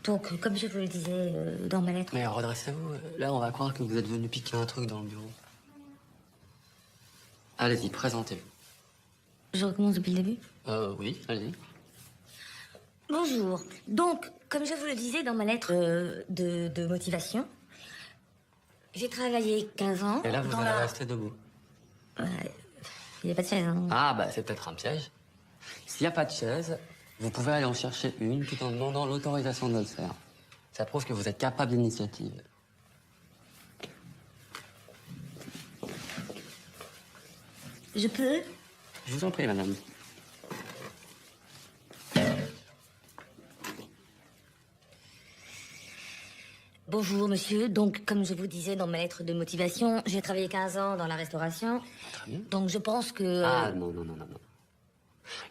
Donc, comme je vous le disais dans ma lettre... Mais redressez-vous. Là, on va croire que vous êtes venu piquer un truc dans le bureau. Allez-y, présentez-vous. Je recommence depuis le début? Oui, allez-y. Bonjour. Donc, comme je vous le disais dans ma lettre de motivation, j'ai travaillé 15 ans... Et là, vous dans allez la... rester debout. Il n'y a pas de chaise, hein. Ah, bah, c'est peut-être un piège. S'il n'y a pas de chaise, vous pouvez aller en chercher une tout en demandant l'autorisation de le faire. Ça prouve que vous êtes capable d'initiative. Je peux? Je vous en prie, madame. Bonjour, monsieur. Donc, comme je vous disais dans ma lettre de motivation, j'ai travaillé 15 ans dans la restauration. Très bien. Donc, je pense que... Ah, non.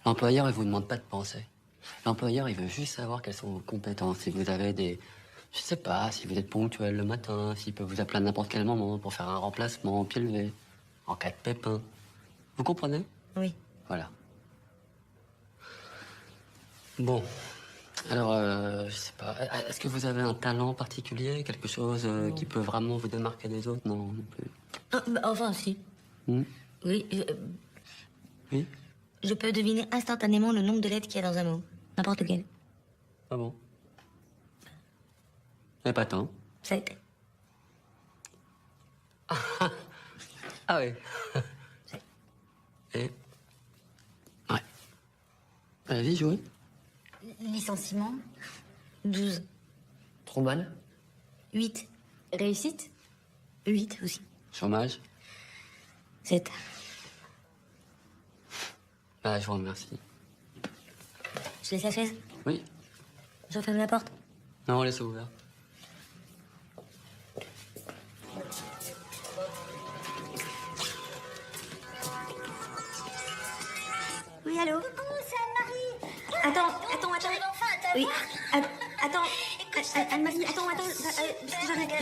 L'employeur, il vous demande pas de penser. L'employeur, il veut juste savoir quelles sont vos compétences. Si vous avez des... Je sais pas, si vous êtes ponctuel le matin, s'il peut vous appeler à n'importe quel moment pour faire un remplacement au pied levé, en cas de pépin. Vous comprenez? Oui. Voilà. Bon. Alors, je sais pas. Est-ce que vous avez un talent particulier? Quelque chose qui peut vraiment vous démarquer des autres? Non, non plus. Ah, bah, enfin, si. Oui. Oui? Je peux deviner instantanément le nombre de lettres qu'il y a dans un mot. N'importe quel. Ah bon? Mais pas tant. 7. Ah oui. Et... Ouais. Allez-y, jouez. Licenciement. 12. Trop bonne. 8. Réussite. 8 aussi. Chômage. 7. Ah, je vous remercie. Je laisse la chaise? Oui. Je referme la porte? Non, laissez ouvert. Oui, allô? Coucou, c'est Anne-Marie. Attends. J'arrive enfin à t'avoir. Oui, attends. Anne-Marie, attends.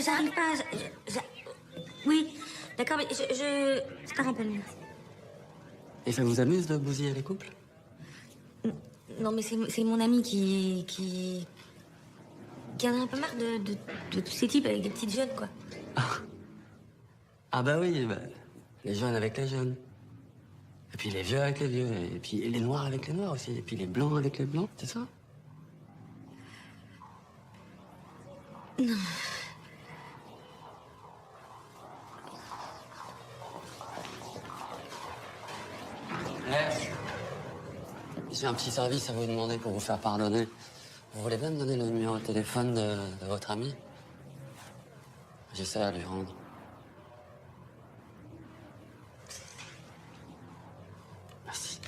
J'arrive pas. Oui, d'accord, mais je pars un peu. Et ça vous amuse de bousiller les couples? Non, mais c'est mon ami qui en a un peu marre de tous ces types avec des petites jeunes, quoi. Ah bah oui, les jeunes avec les jeunes. Et puis les vieux avec les vieux. Et puis les noirs avec les noirs aussi. Et puis les blancs avec les blancs, c'est ça? Non. J'ai un petit service à vous demander pour vous faire pardonner. Vous voulez bien me donner le numéro de téléphone de votre ami? J'essaie à lui rendre. Merci.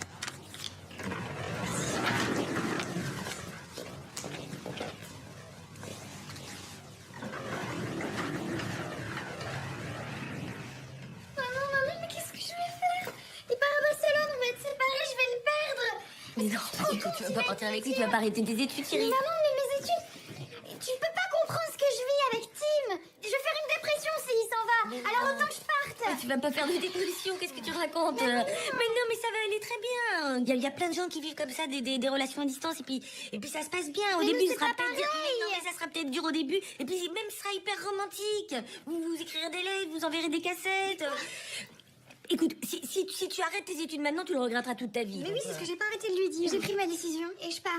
Maman, mais qu'est-ce que je vais faire? Il part à Barcelone, on va être séparés, je vais le perdre. Mais non, pas du tout. Tu vas pas partir avec lui, tu vas pas arrêter tes études, Thierry. Maman, mais mes études... Tu peux pas comprendre ce que je vis avec Tim. Je vais faire une dépression s'il s'en va. Alors autant que je parte. Mais tu vas pas faire de dépression, qu'est-ce que tu racontes? Mais non, mais ça va aller très bien. Il y a plein de gens qui vivent comme ça, des relations à distance, et puis ça se passe bien. Au Mais début, c'est ça sera pas peut-être dur. pareil. Non, mais ça sera peut-être dur au début, et puis même ce sera hyper romantique. Vous écrirez des lettres, vous enverrez des cassettes. Écoute, si tu arrêtes tes études maintenant, tu le regretteras toute ta vie. Mais oui, c'est ce que j'ai pas arrêté de lui dire. J'ai pris ma décision et je pars.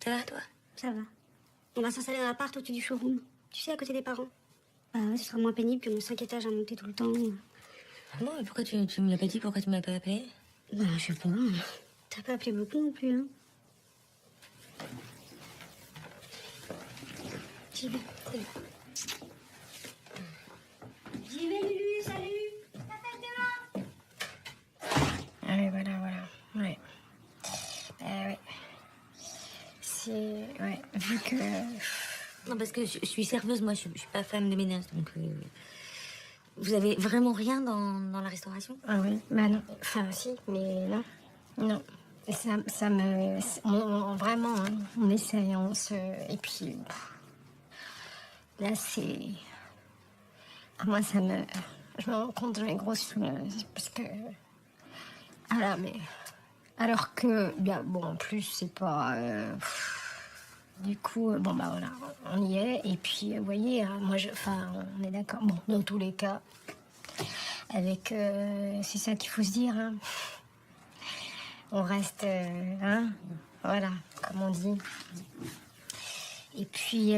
Ça va, toi? Ça va. On va s'installer dans l'appart au-dessus du showroom. Tu sais, à côté des parents. Bah ouais, ce sera moins pénible que nos 5 étages à monter tout le temps. Ah bon, mais pourquoi tu me l'as pas dit? Pourquoi tu m'as pas appelé? Bah, je sais pas. T'as pas appelé beaucoup non plus, hein. J'y vais. Salut. J'y vais, Lulu, salut. T'appelles demain. Ah oui, voilà. Ouais. Ouais. C'est... Ouais, vu que... Non, parce que je suis serveuse, moi, je suis pas femme de ménage, donc... Vous avez vraiment rien dans la restauration? Ah oui, bah non. Enfin, si, mais non. Non. Et ça me... vraiment, hein, on essaye, on se... Et puis... Là, c'est... Moi, ça me... Je me rends compte de mes grosses... Parce que... Voilà, mais... Alors que... Bien, bon, en plus, c'est pas... Du coup, bon, bah voilà, on y est. Et puis, vous voyez, moi, enfin, on est d'accord. Bon, dans tous les cas, avec... c'est ça qu'il faut se dire, hein. On reste... hein, voilà, comme on dit. Et puis,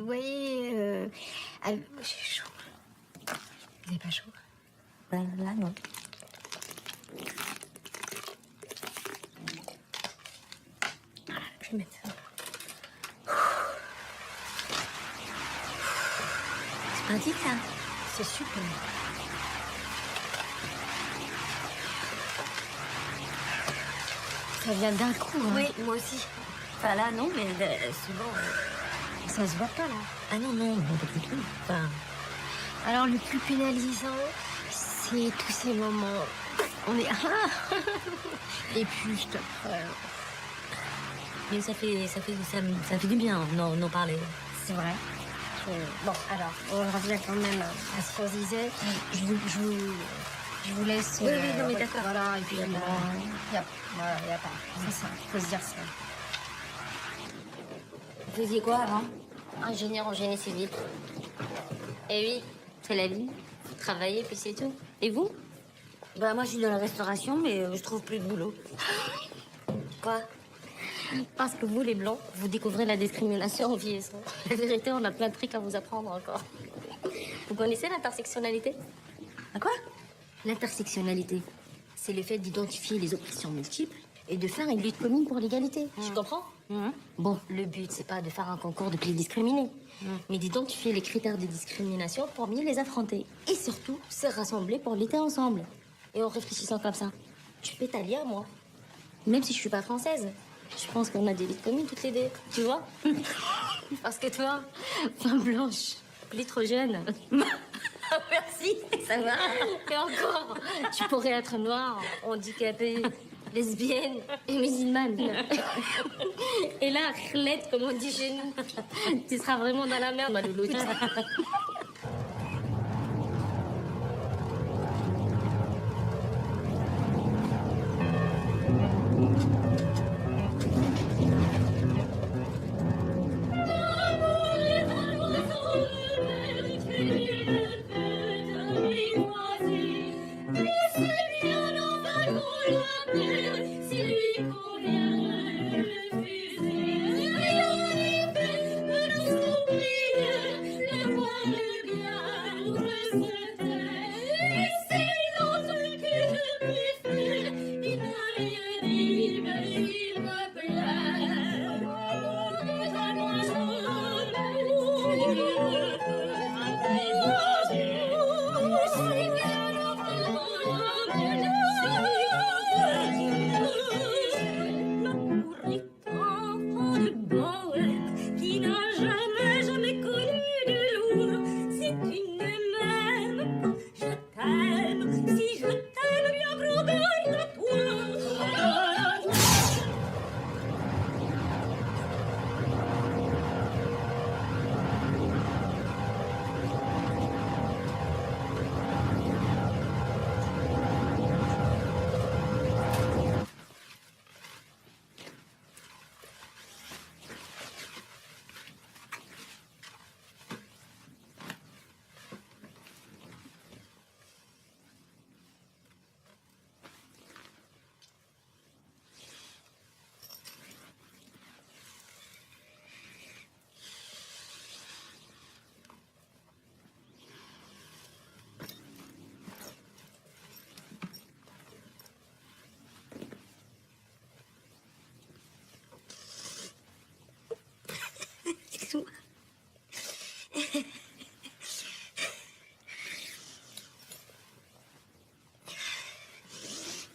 vous voyez... j'ai chaud. Vous n'avez pas chaud? Ben, là, non. Je vais mettre ça. C'est pratique, ça. C'est super. Ça vient d'un coup. Hein. Oui, moi aussi. Enfin, là, non, mais souvent... Ça se voit pas, là. Ah non, non, pas du tout. Enfin... Alors, le plus pénalisant, c'est tous ces moments. On est. Et puis, je te Mais ça fait du bien d'en parler. C'est vrai. Bon, alors, on revient quand même à ce qu'on disait. Je vous laisse. Oui, non, mais d'accord. Voilà, et puis, il n'y a pas. C'est ça, il faut se dire ça. Vous faisiez quoi avant? Ingénieur en génie civil. Eh oui, c'est la vie. Vous travaillez, puis c'est tout. Et vous? Bah, moi, je suis dans la restauration, mais je trouve plus de boulot. Quoi? Parce que vous, les Blancs, vous découvrez la discrimination en vieillissant. La vérité, on a plein de trucs à vous apprendre encore. Vous connaissez l'intersectionnalité? À quoi? L'intersectionnalité, c'est le fait d'identifier les oppressions multiples et de faire une lutte commune pour l'égalité. Tu comprends? Bon, le but, c'est pas de faire un concours de plus discriminés, mais d'identifier les critères de discrimination pour mieux les affronter. Et surtout, se rassembler pour lutter ensemble. Et en réfléchissant comme ça, je peux t'allier à moi. Même si je suis pas française. Je pense qu'on a des luttes communes toutes les deux, tu vois? Parce que toi, femme blanche, plus trop jeune. Merci, ça va. Et encore, tu pourrais être noire, handicapée, lesbienne et musulmane. Et là, chlette, comme on dit chez nous, tu seras vraiment dans la merde, ma louloute.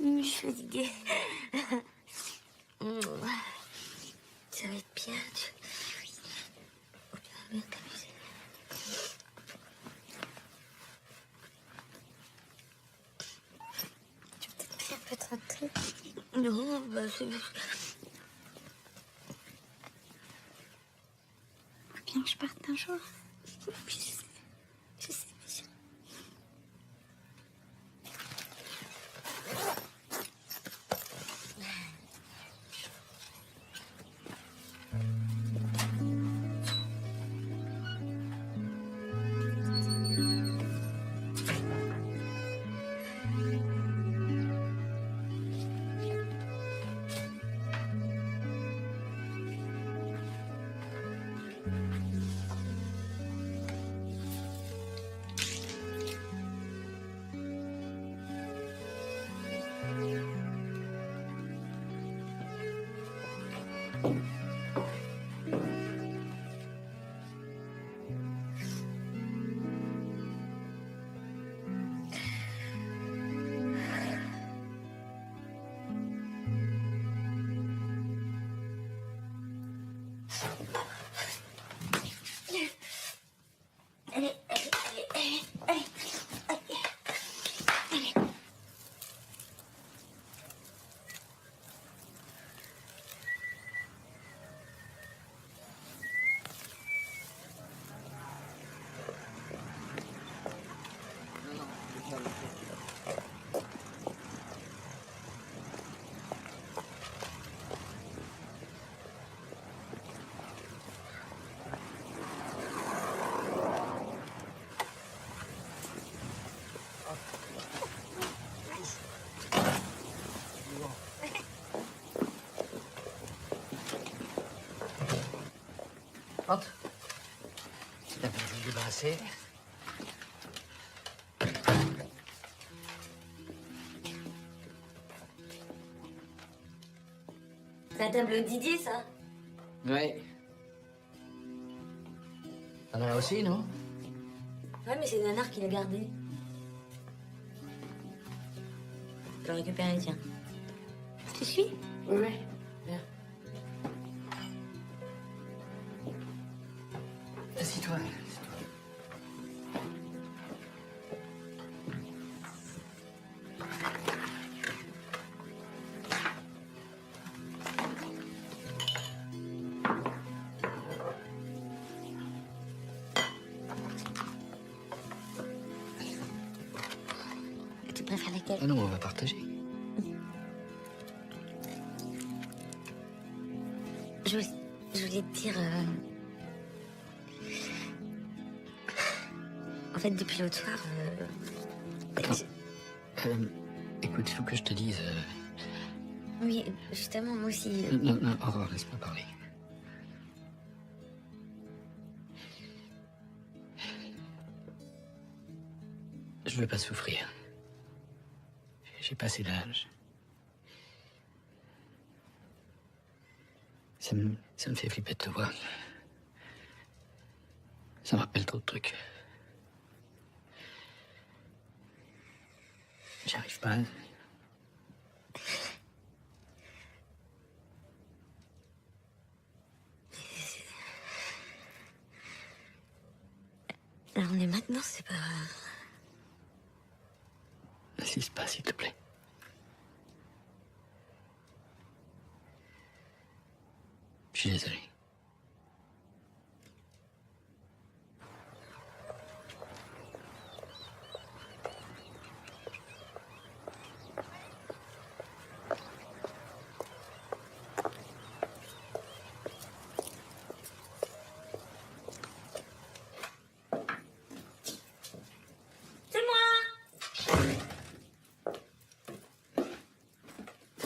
Je suis fatiguée. Ça va être bien. Oh, tu vas bien t'amuser. Tu peux peut-être pris un peu trop de trucs. Non, bah c'est... Faut bien que je parte un jour. Je sais, bien. Entre. T'as bien dû te débarrasser. C'est la table Didier, ça. Ouais. T'en as aussi, non? Ouais, mais c'est Nanar qui l'a gardé. Je l'ai récupéré, tiens. Je te suis? Oui, oui. Viens. Assis-toi. Tu préfères laquelle? Ah non, on va partager. Je voulais te dire... En fait, depuis l'autre soir... Écoute, il faut que je te dise... Oui, justement, moi aussi... Non, non, au revoir, laisse-moi parler. Je veux pas souffrir. J'ai passé l'âge. Ça me fait flipper de te voir. Ça me rappelle trop de trucs. J'y arrive pas. Là, on est maintenant, c'est pas... N'insiste pas, s'il te plaît. Je suis désolé.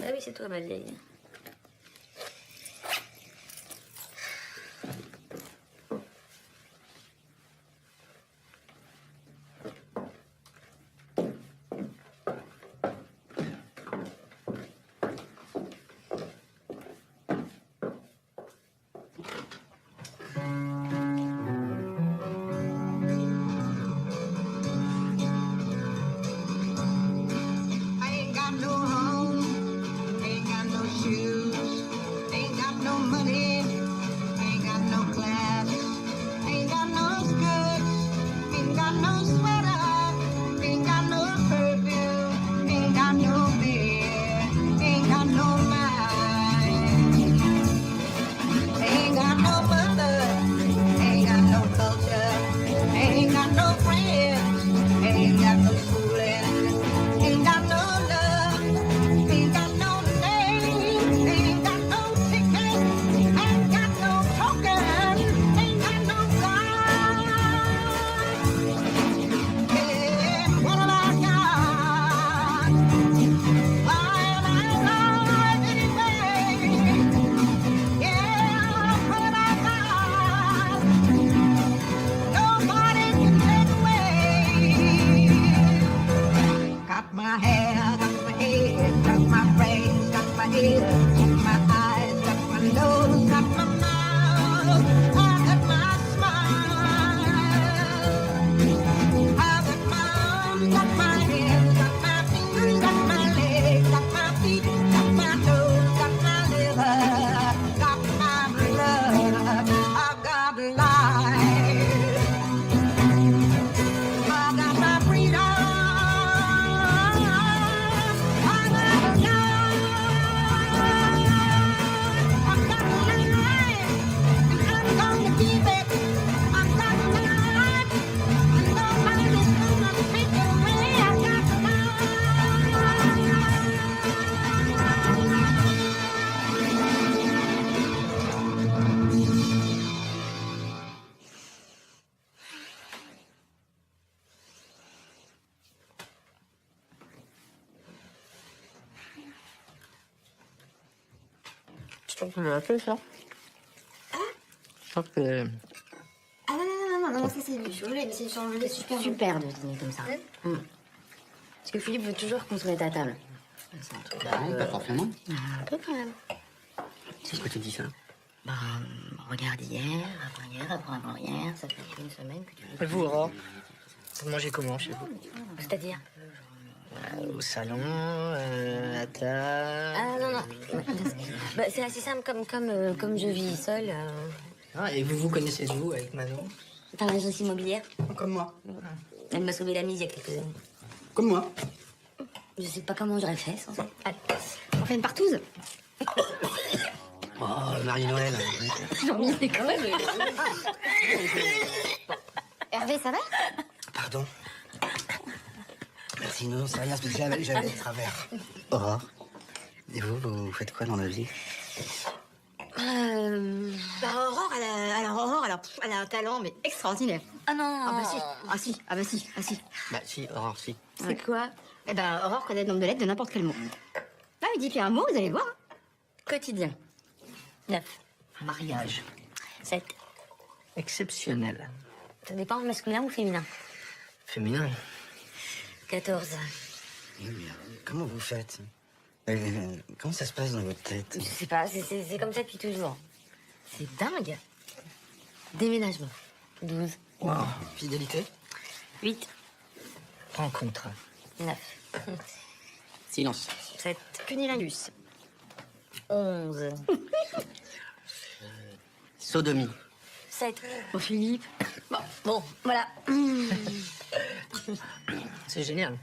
Ah oui, c'est toi, ma vieille. Je trouve que c'est la fait, ça. Je trouve que... Ah non, ça c'est du chocolat, mais c'est super. Super de dîner comme ça. Parce que Philippe veut toujours qu'on se mette à table. C'est un truc. Pas forcément. Un peu quand même. C'est ce que tu dis ça. Bah, regarde hier, avant-hier, ça fait une semaine que tu veux. Et vous, Aurore, vous mangez comment chez vous? C'est-à-dire? Au salon, à table... Ah non. Bah, c'est assez simple comme je vis seule. Ah, et vous connaissez vous avec Manon? Par l'agence immobilière. Comme moi. Elle m'a sauvé la mise il y a quelques années. Comme moi. Je sais pas comment j'aurais fait sans ça. Allez, on fait une partouze. Oh, Marie-Noël. J'en ai fait quand même. Hervé, ça va? Pardon. Merci, non, c'est rien spécial, j'avais de travers. Aurore, et vous faites quoi dans la vie? Aurore, elle a un talent, mais extraordinaire. Ah non. Ah bah si. Bah si, Aurore, si. C'est quoi? Eh ben, Aurore connaît le nombre de lettres de n'importe quel mot. Ah, il dit qu'il y a un mot, vous allez voir. Quotidien. 9. Mariage. 7. Exceptionnel. Ça dépend masculin ou féminin. Féminin. 14. Comment vous faites? Comment ça se passe dans votre tête? Je sais pas, c'est comme ça depuis toujours. C'est dingue. Déménagement. 12. Wow. Fidélité? 8. Rencontre. 9. Silence. 7. Cunilingus. 11. Sodomie. 7. Bon, Philippe. Bon, voilà. C'est génial.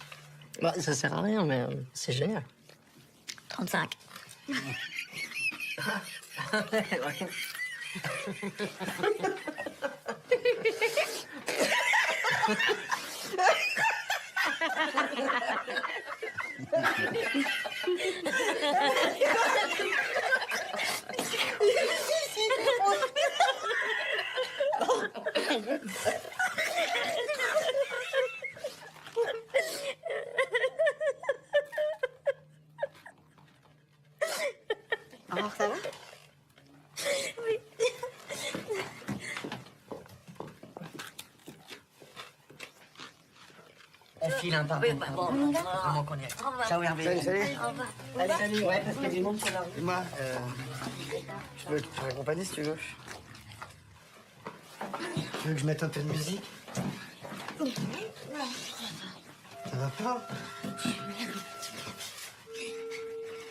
Bah, ça sert à rien, mais c'est génial. 35. Aurore, ça va? Oui. On file un par un. Comment qu'on y est? Ciao Hervé. Salut. Au revoir. Allez, salut. Ouais, parce qu'il y a du monde sur la rue. Dis-moi, je peux te raccompagner si tu veux. Tu veux que je mette un peu de musique? Ça va pas?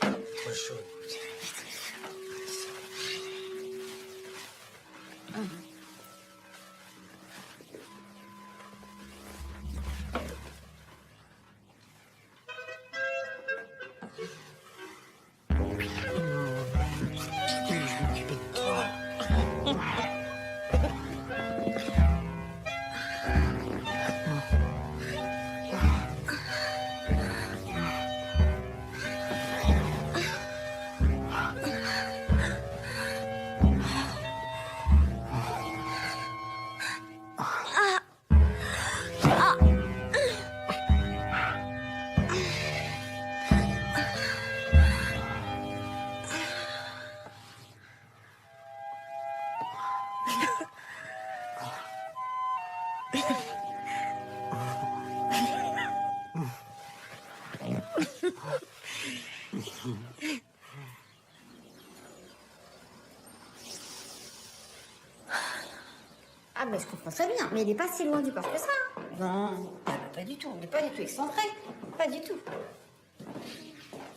Trop chaud. Ah, mais je comprends très bien, mais il est pas si loin du corps que ça. Non, pas du tout, on n'est pas du tout excentré. Pas du tout.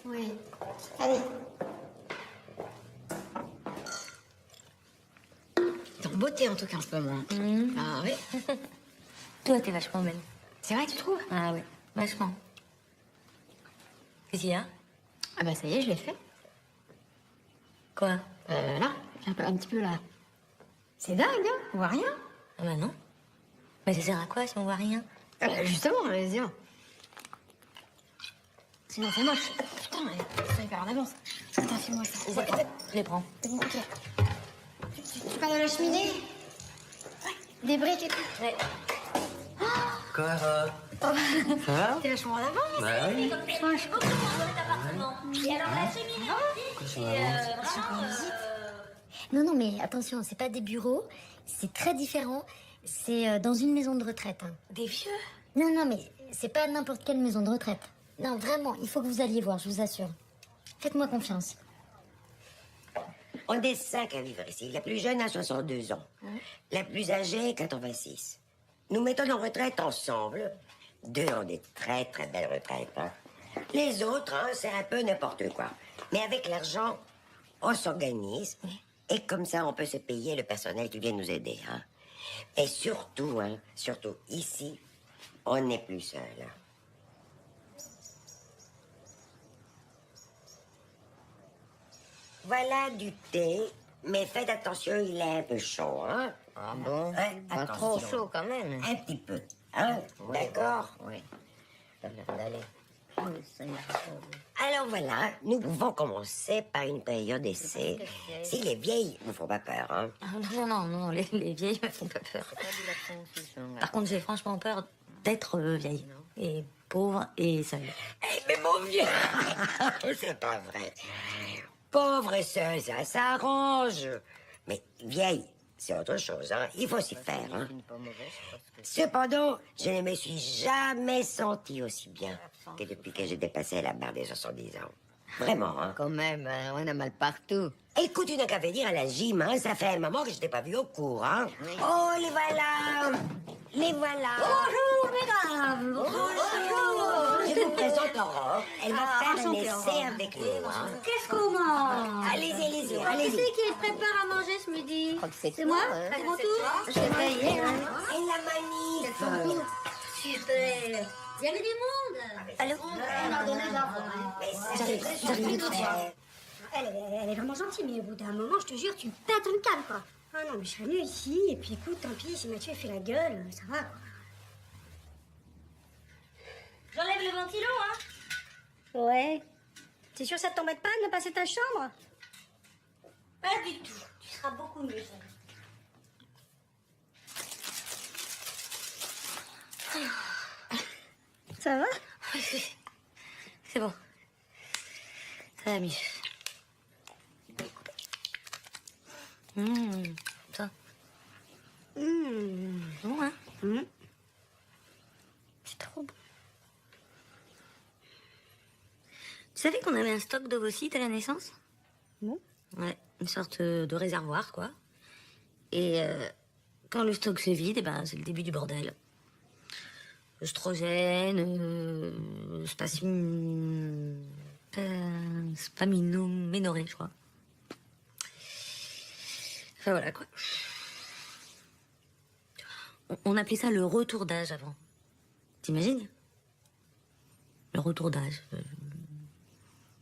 Oui. Allez. T'es en beauté, en tout cas, en ce moment. Ah oui. Toi, t'es vachement belle. C'est vrai, tu trouves? Ah oui, vachement. Qu'est-ce qu'il y a? Ah bah ça y est, je l'ai fait. Quoi? Là, un petit peu là. C'est dingue, hein? On voit rien. Ah bah non. Mais ça sert à quoi si on voit rien? Ah bah justement, vas-y. Sinon, c'est moche. Putain, c'est hyper en avance. Attends, fais-moi ça. Je les prends. Ok. Tu parles de la cheminée? Ouais. Des briques et tout? Ouais. Quoi, ça va? T'es vachement en avance. Bah oui. Franchement. vraiment. Et alors la cheminée aussi, Non, non, mais attention, c'est pas des bureaux, c'est très différent. C'est dans une maison de retraite. Hein. Des vieux? Non, non, mais c'est pas n'importe quelle maison de retraite. Non, vraiment, il faut que vous alliez voir, je vous assure. Faites-moi confiance. On est 5 à vivre ici. La plus jeune a 62 ans. La plus âgée, 86. Nous mettons nos retraites ensemble. 2 ont des très très belles retraites. Hein. Les autres, hein, c'est un peu n'importe quoi. Mais avec l'argent, on s'organise. Et comme ça, on peut se payer le personnel qui vient nous aider. Hein. Et surtout, hein, surtout ici, on n'est plus seul. Voilà du thé, mais faites attention, il est un peu chaud, hein? Ah bon? Ouais, Pas trop chaud quand même. Un petit peu, hein? Oui, D'accord? Oui. Ça a l'air d'aller. Alors voilà, nous pouvons commencer par une période d'essai. Si les vieilles ne font pas peur, hein? Non, les vieilles me font pas peur. Par contre, j'ai franchement peur d'être vieille. Et pauvre et seule. Eh, mais mon vieux, c'est pas vrai. Pauvre et seul, ça s'arrange. Mais vieille, c'est autre chose, hein. Il faut s'y faire, hein. Cependant, je ne me suis jamais sentie aussi bien que depuis que j'ai dépassé la barre des 70 ans. Vraiment, hein. Quand même, on a mal partout. Écoute, tu n'as qu'à venir à la gym, hein. Ça fait un moment que je t'ai pas vu au cours, hein. Oh, les voilà. Les voilà. Bonjour, mesdames. Bonjour. Je vous présente Aurore. Elle va faire un essai avec nous, hein. Qu'est-ce qu'on mange? Allez-y, Qui allez-y. c'est qui prépare à manger ce midi? C'est moi? C'est mon tour? Je C'est vais toi. payer, hein. Et la manif. Super. Il y avait du monde. Allô? On a donné J'arrive tout de suite. Elle est vraiment gentille, mais au bout d'un moment, je te jure, tu me pètes un câble, quoi. Ah non, mais je serais mieux ici, et puis écoute, tant pis, si Mathieu fait la gueule, ça va, quoi. J'enlève le ventilo, hein? Ouais. T'es sûr que ça t'embête pas de ne passer ta chambre? Pas du tout. Tu seras beaucoup mieux, ça. Ça va? C'est bon. Ça va mieux. Ça. Bon, hein? C'est trop bon. Tu savais qu'on avait un stock d'ovocytes à la naissance? Non. Ouais, une sorte de réservoir, quoi. Et quand le stock se vide, eh ben, c'est le début du bordel. Oestrogène, spaminoménorrhée, je crois. Enfin voilà, quoi. On appelait ça le retour d'âge avant. T'imagines? Le retour d'âge.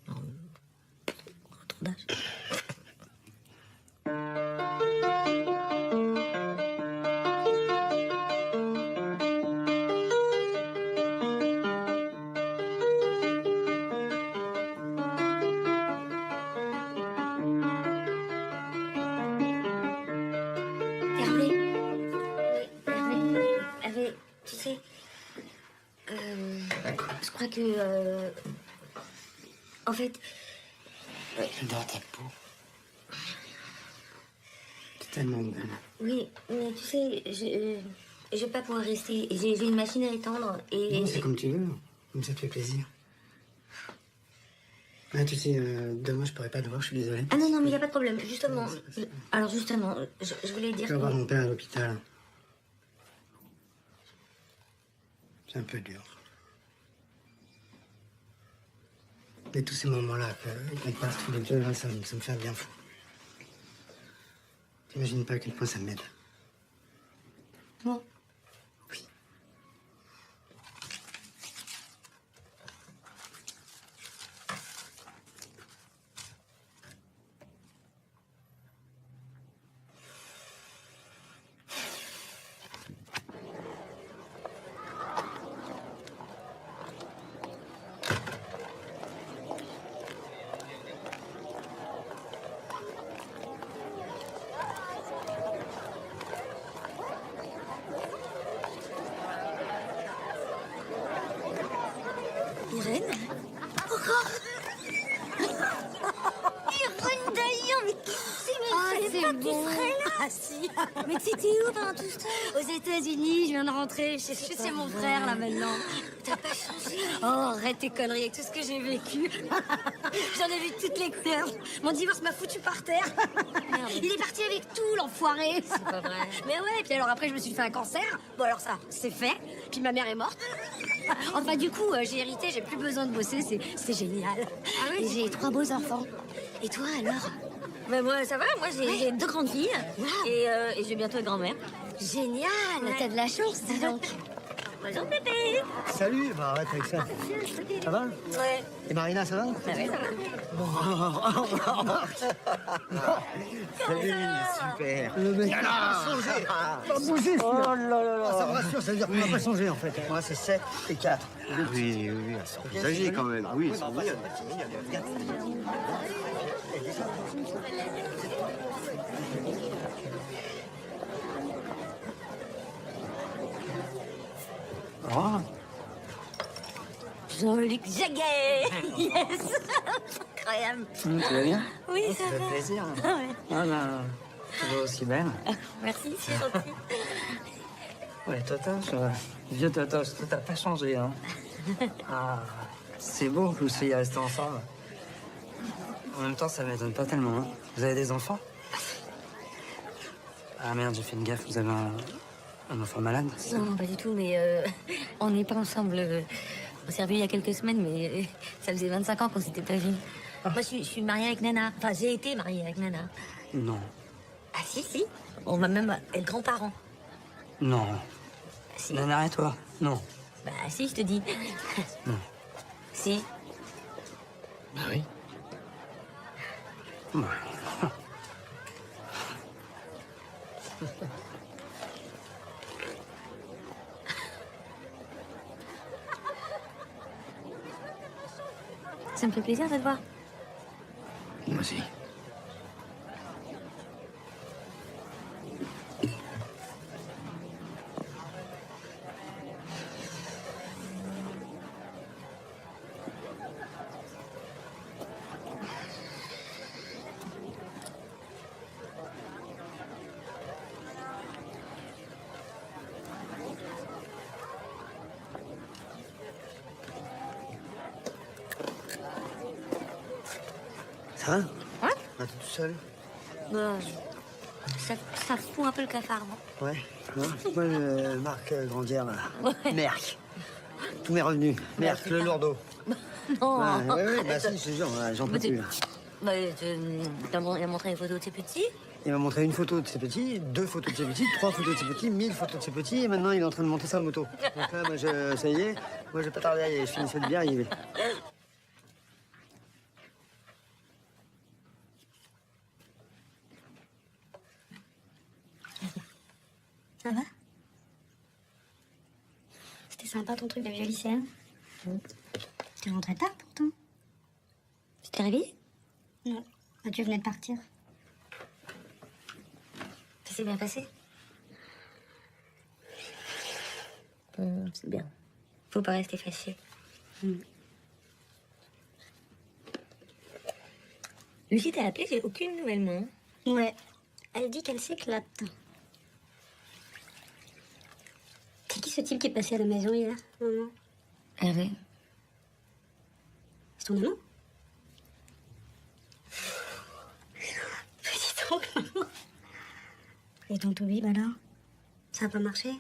Retour d'âge. Hervé, tu sais, je crois que, en fait, Dans ta peau. C'est tellement bon. oui, mais tu sais, je vais pas pouvoir rester. J'ai une machine à étendre et... Non, c'est comme tu veux. Comme ça te fait plaisir. Ah, tu sais, demain, je pourrais pas te voir, je suis désolé. Ah non, mais il y a pas de problème. Justement, alors justement, je voulais dire... Je vais voir mon père à l'hôpital. C'est un peu dur. Et tous ces moments-là qu'on passe tous les deux, là, ça me fait un bien fou. T'imagines pas à quel point ça m'aide. Bon. Oui. que tu serais là. Ah si. Mais t'étais où pendant tout ce temps? Aux États-Unis, je viens de rentrer. Je suis chez mon frère là maintenant. T'as pas changé. Oh, arrête tes conneries avec tout ce que j'ai vécu. J'en ai vu toutes les couleurs. Mon divorce m'a foutu par terre. Merde. Il est parti avec tout, l'enfoiré. C'est pas vrai. Mais ouais, puis alors après, je me suis fait un cancer. Bon, alors ça, c'est fait. Puis ma mère est morte. Enfin, du coup, j'ai hérité, j'ai plus besoin de bosser. C'est génial. Ah oui, Et j'ai 3 beaux enfants. Et toi alors? Ben moi ça va, moi j'ai 2 grandes filles et j'ai bientôt une grand-mère. Génial. T'as de la chance, dis donc. Bonjour Pépé. Salut, bah arrête avec ça. Ça va? Ouais. Et Marina, ça va? Ah ouais, ça va. Salut, super. Le mec a changé. Pas bouger, oh là là là. Ça me rassure, ça veut dire qu'on n'a pas changé en fait. Moi, c'est 7 et 4. Oui, elles sont plus âgées quand même. Ah oui, elles sont mignonnes. Oh. Jean-Luc Jagger. Yes. Incroyable. Tu vas bien? Oui, ça fait va. plaisir. Ah ouais. Ah bah, toujours aussi belle. Merci, c'est gentil. Ouais, Totoche, vieux Totoche, tout n'a pas changé, hein. Ah, c'est beau que vous soyez restés ensemble. En même temps, ça m'étonne pas tellement, hein. Vous avez des enfants? Ah merde, j'ai fait une gaffe, vous avez un enfant malade? Non, pas du tout, mais on n'est pas ensemble. On s'est revus il y a quelques semaines, mais ça faisait 25 ans qu'on s'était pas vus. Moi, je suis mariée avec Nana. Enfin, j'ai été mariée avec Nana. Non. Ah si, si. On m'a même être grands-parents. Non. Si. Nana et toi? Non. Bah si, je te dis. Non. Si. Bah oui. Bah. Ça me fait plaisir de te voir. Moi aussi. Ça va? Ouais. Ah, t'es tout seul? Bah, ça fout un peu le cafard, non? Ouais. Moi, Marc Grandière, là. Ouais. Merck. Tous mes revenus. Merck, le lourdeau. Non. Ouais, bah si, je te jure, j'en peux plus. Là. Bah, il a montré une photo de ses petits. Il m'a montré une photo de ses petits, 2 photos de ses petits, 3 photos de ses petits, 1000 photos de ses petits, et maintenant il est en train de monter sa moto. Donc là, moi, ça y est, moi je vais pas tarder à y aller, je finis cette bière, il y va. Ça va? C'était sympa ton truc de vieux lycéen. T'es rentré tard pourtant. Tu t'es réveillée? Non, tu venais de partir. Ça s'est bien passé? C'est bien. Faut pas rester fâché. Lucie t'a appelé, j'ai aucune nouvelle, moi. Ouais, elle dit qu'elle s'éclate. C'est qui ce type qui est passé à la maison hier? Maman. Hervé. C'est ton maman? Dis donc, maman. Et ton Toby, alors? Ça a pas marché?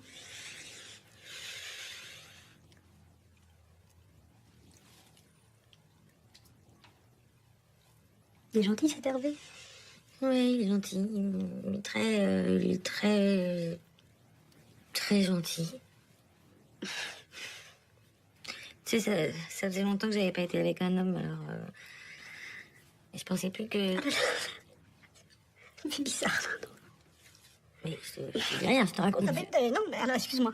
Il est gentil, cet Hervé? Oui, il est gentil. Il est très gentil. Tu sais, ça faisait longtemps que j'avais pas été avec un homme, alors... je pensais plus que... Ça me fait bizarre. Mais je dis rien, je te raconte. Non, mais alors, excuse-moi.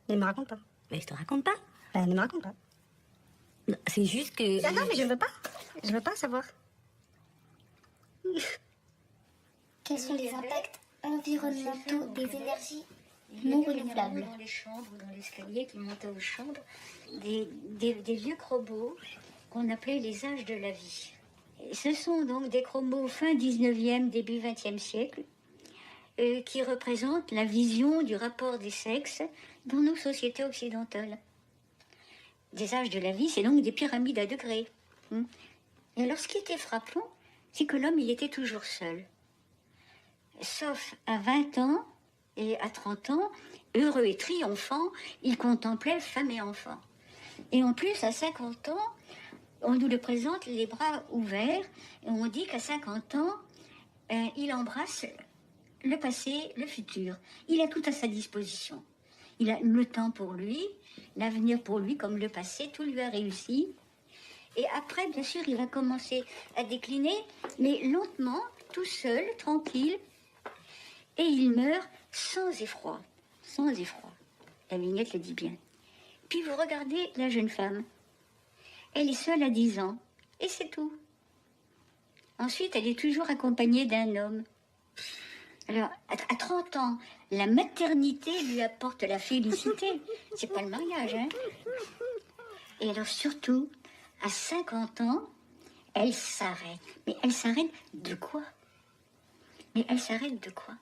Ne me raconte pas. Mais je te raconte pas. Ne me raconte pas. Non, c'est juste que... Non, mais je veux pas. Je veux pas savoir. Quels sont les impacts environnementaux des énergies non renouvelables? Dans les chambres, dans l'escalier qui montait aux chambres, des vieux robots qu'on appelait les âges de la vie. Ce sont donc des chromos fin 19e, début 20e siècle, qui représentent la vision du rapport des sexes dans nos sociétés occidentales. Des âges de la vie, c'est donc des pyramides à degrés. Et alors, ce qui était frappant, c'est que l'homme, il était toujours seul. Sauf à 20 ans et à 30 ans, heureux et triomphant, il contemplait femme et enfant. Et en plus, à 50 ans, on nous le présente les bras ouverts, et on dit qu'à 50 ans, il embrasse le passé, le futur. Il a tout à sa disposition. Il a le temps pour lui, l'avenir pour lui, comme le passé, tout lui a réussi. Et après, bien sûr, il va commencer à décliner, mais lentement, tout seul, tranquille, et il meurt sans effroi. Sans effroi. La vignette le dit bien. Puis vous regardez la jeune femme. Elle est seule à 10 ans, et c'est tout. Ensuite, elle est toujours accompagnée d'un homme. Alors, à 30 ans, la maternité lui apporte la félicité. C'est pas le mariage, hein. Et alors, surtout, à 50 ans, elle s'arrête. Mais elle s'arrête de quoi? Mais elle s'arrête de quoi?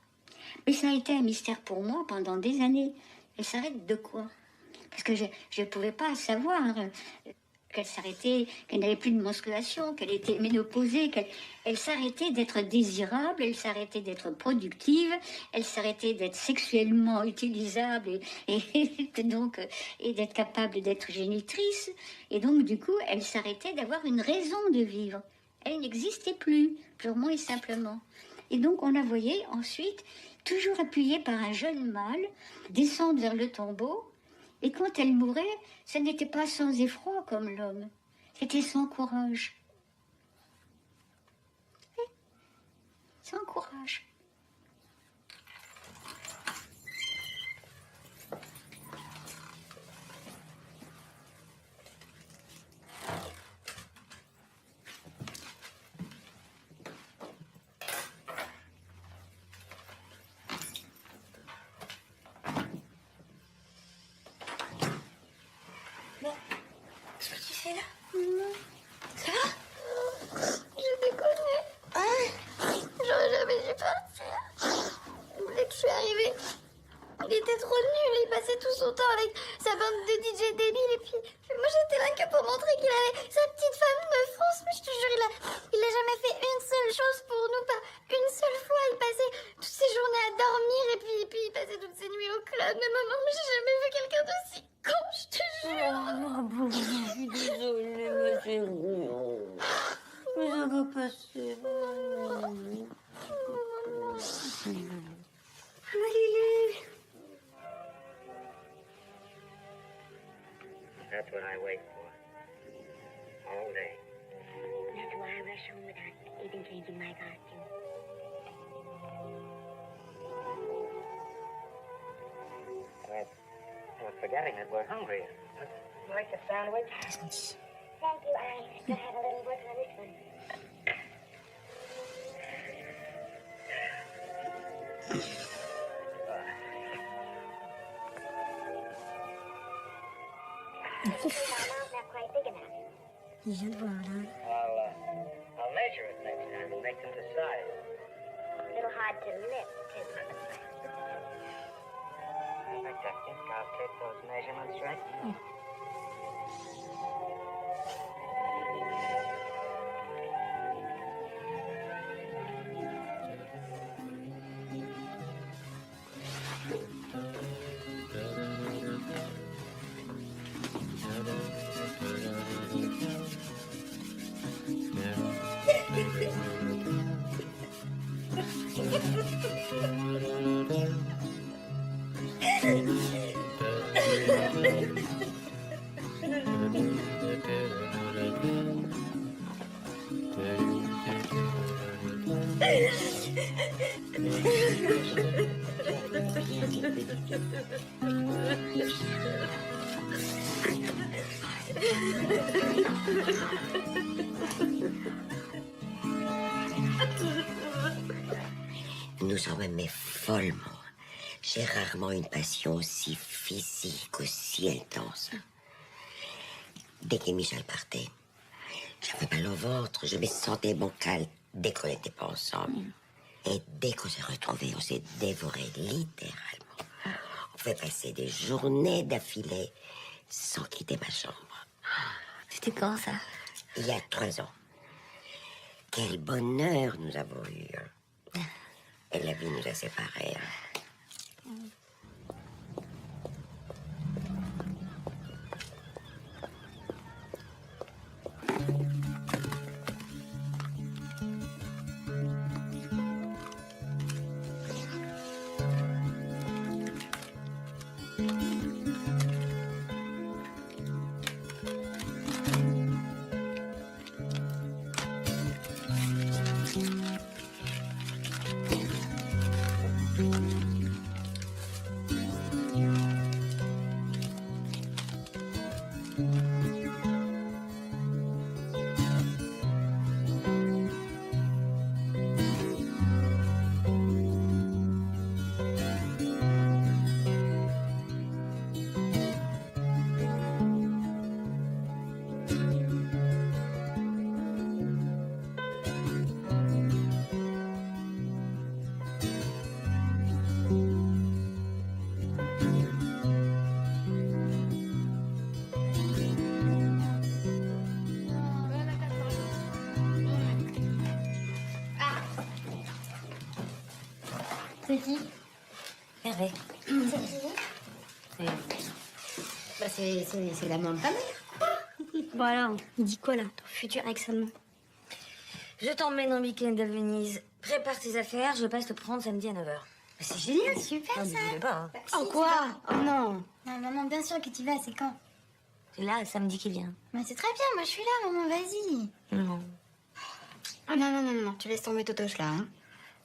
Mais ça a été un mystère pour moi pendant des années. Elle s'arrête de quoi? Parce que je ne pouvais pas savoir qu'elle s'arrêtait, qu'elle n'avait plus de menstruation, qu'elle était ménopausée, qu'elle s'arrêtait d'être désirable, elle s'arrêtait d'être productive, elle s'arrêtait d'être sexuellement utilisable et donc et d'être capable d'être génitrice. Et donc, du coup, elle s'arrêtait d'avoir une raison de vivre. Elle n'existait plus, purement et simplement. Et donc, on la voyait ensuite, toujours appuyée par un jeune mâle, descendre vers le tombeau. Et quand elle mourait, ce n'était pas sans effroi comme l'homme. C'était sans courage. Oui, sans courage. Ça va? Je déconne. J'aurais jamais dû partir. Dès que je suis arrivée, il était trop nul. Il passait tout son temps avec sa bande de DJ débiles. Et puis moi, j'étais là que pour montrer qu'il avait sa petite femme de France. Mais je te jure, il a jamais fait une seule chose pour nous. Pas une seule fois. Il passait toutes ses journées à dormir. Et puis il passait toutes ses nuits au club. Mais maman, j'ai jamais vu quelqu'un d'aussi con, je te jure. Oh, bon, je suis désolée, ma chérie. Mais ça va passer. Lily. That's what I wait for. All day. That's why I rush home without even changing my costume. We're forgetting that we're hungry. Would you like a sandwich? Thank you. I still have a little work on this one. My mouth's not quite big enough. Il vient de voir, là. I'll measure it next time and make them decide. A little hard to lift, too. I think I'll take those measurements right now. Nous en aimait follement. J'ai rarement une passion aussi physique, aussi intense. Dès que Michel partait, J'avais mal au ventre, je me sentais bancale dès qu'on n'était pas ensemble. Et dès qu'on s'est retrouvés, on s'est dévorés littéralement. On fait passer des journées d'affilée sans quitter ma chambre. C'était quand, ça? Il y a 3 ans. Quel bonheur nous avons eu. Et la vie nous a séparés. C'est qui? Hervé. Bah, c'est la maman de ta mère. Bon alors, il dit quoi là, ton futur ex-allemand? Je t'emmène en week-end à Venise. Prépare tes affaires, je passe te prendre samedi à 9h. C'est génial, super Ah, ça. mais je vais pas, hein. Oh quoi? Oh non. Non, maman, bien sûr que tu vas, c'est quand? C'est là, samedi qui vient. Mais c'est très bien, moi je suis là, maman, vas-y. Non. Oh non, non, non, non, tu laisses tomber Totoche là, hein.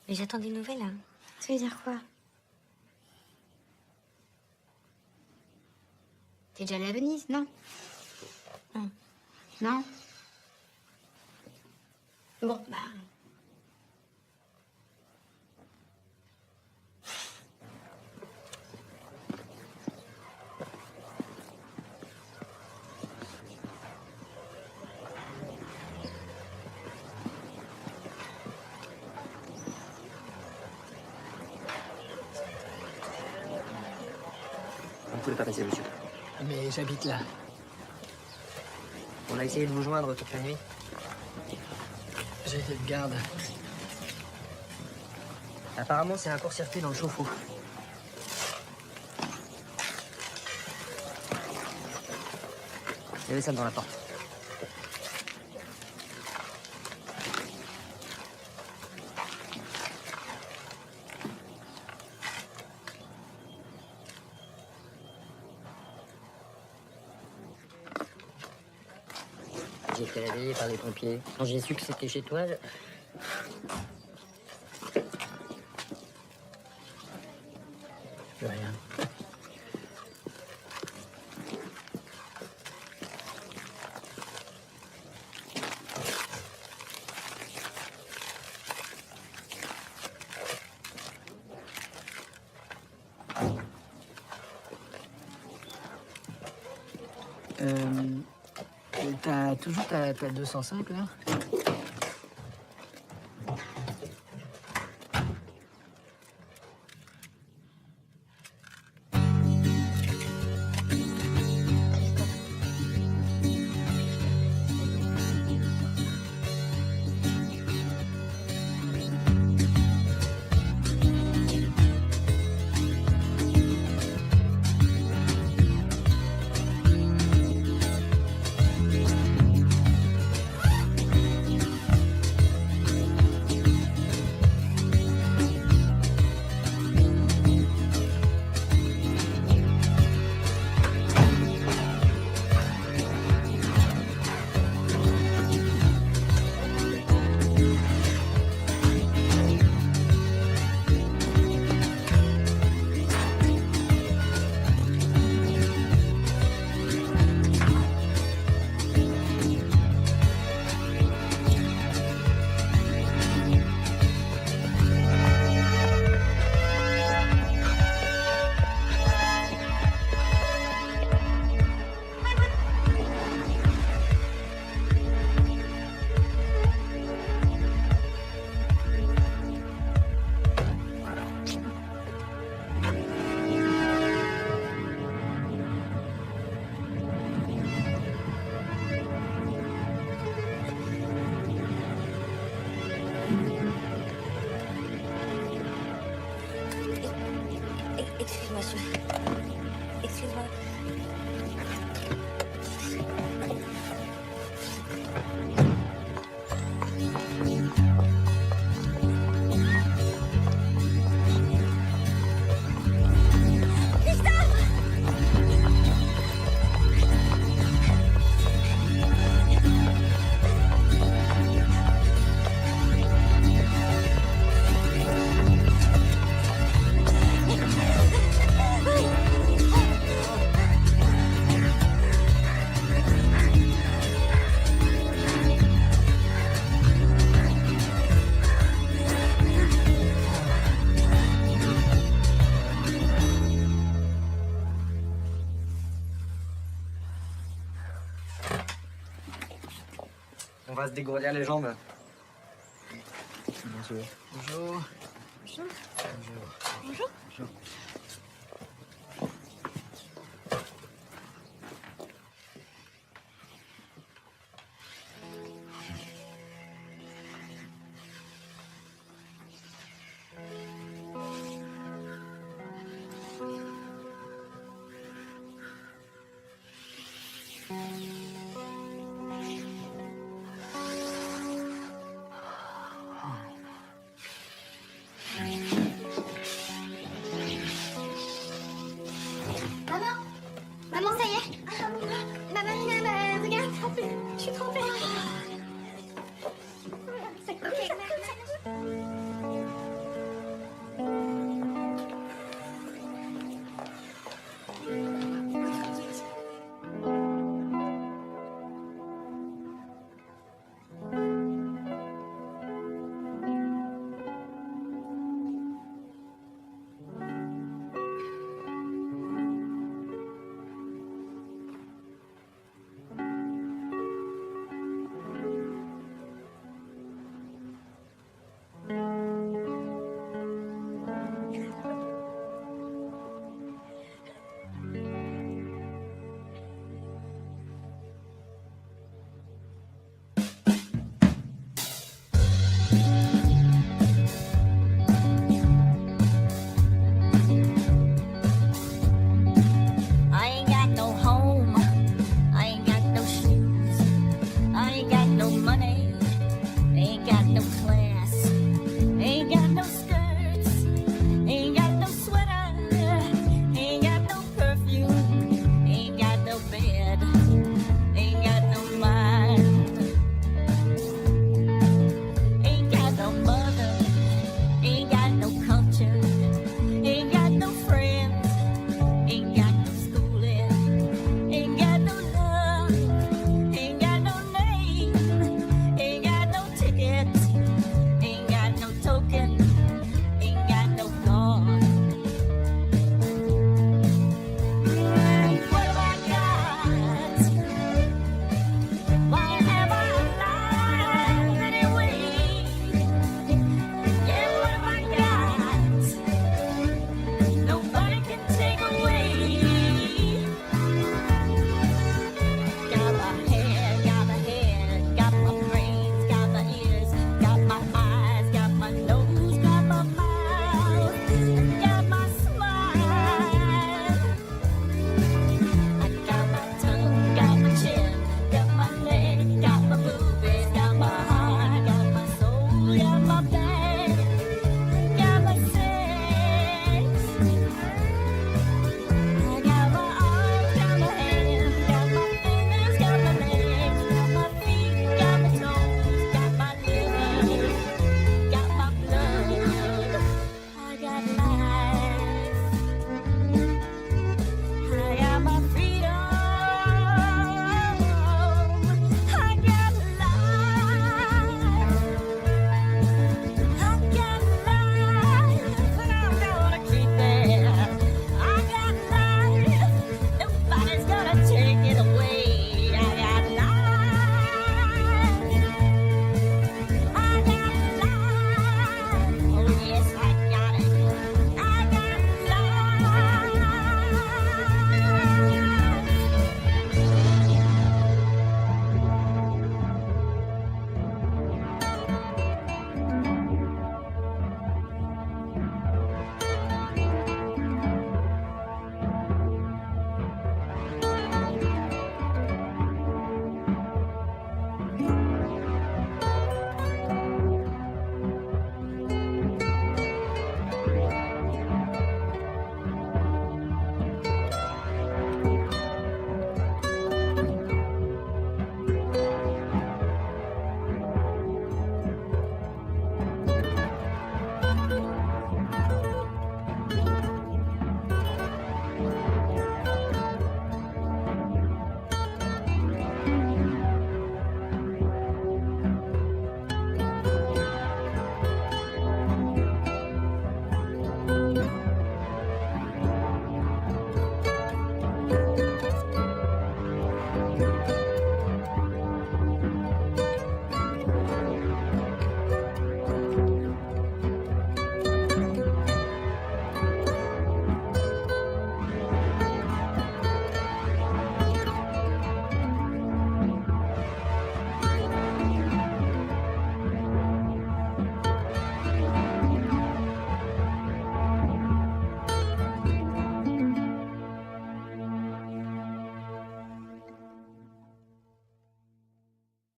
Mais j'attends des nouvelles, là. Ça veut dire quoi? T'es déjà allée à Venise, non? Non. Non? Bon, bah... Vous ne pouvez pas passer, monsieur. Mais j'habite là. On a essayé de vous joindre toute la nuit. J'ai été de garde. Apparemment, c'est un court-circuit dans le chauffe-eau. Il y avait ça devant la porte. J'ai été réveillé par les pompiers. Quand j'ai su que c'était chez toi, Plus rien. T'as toujours ta 205 là? dégourdir les jambes. Bonjour. Bonjour. Bonjour. Bonjour. Bonjour. Bonjour.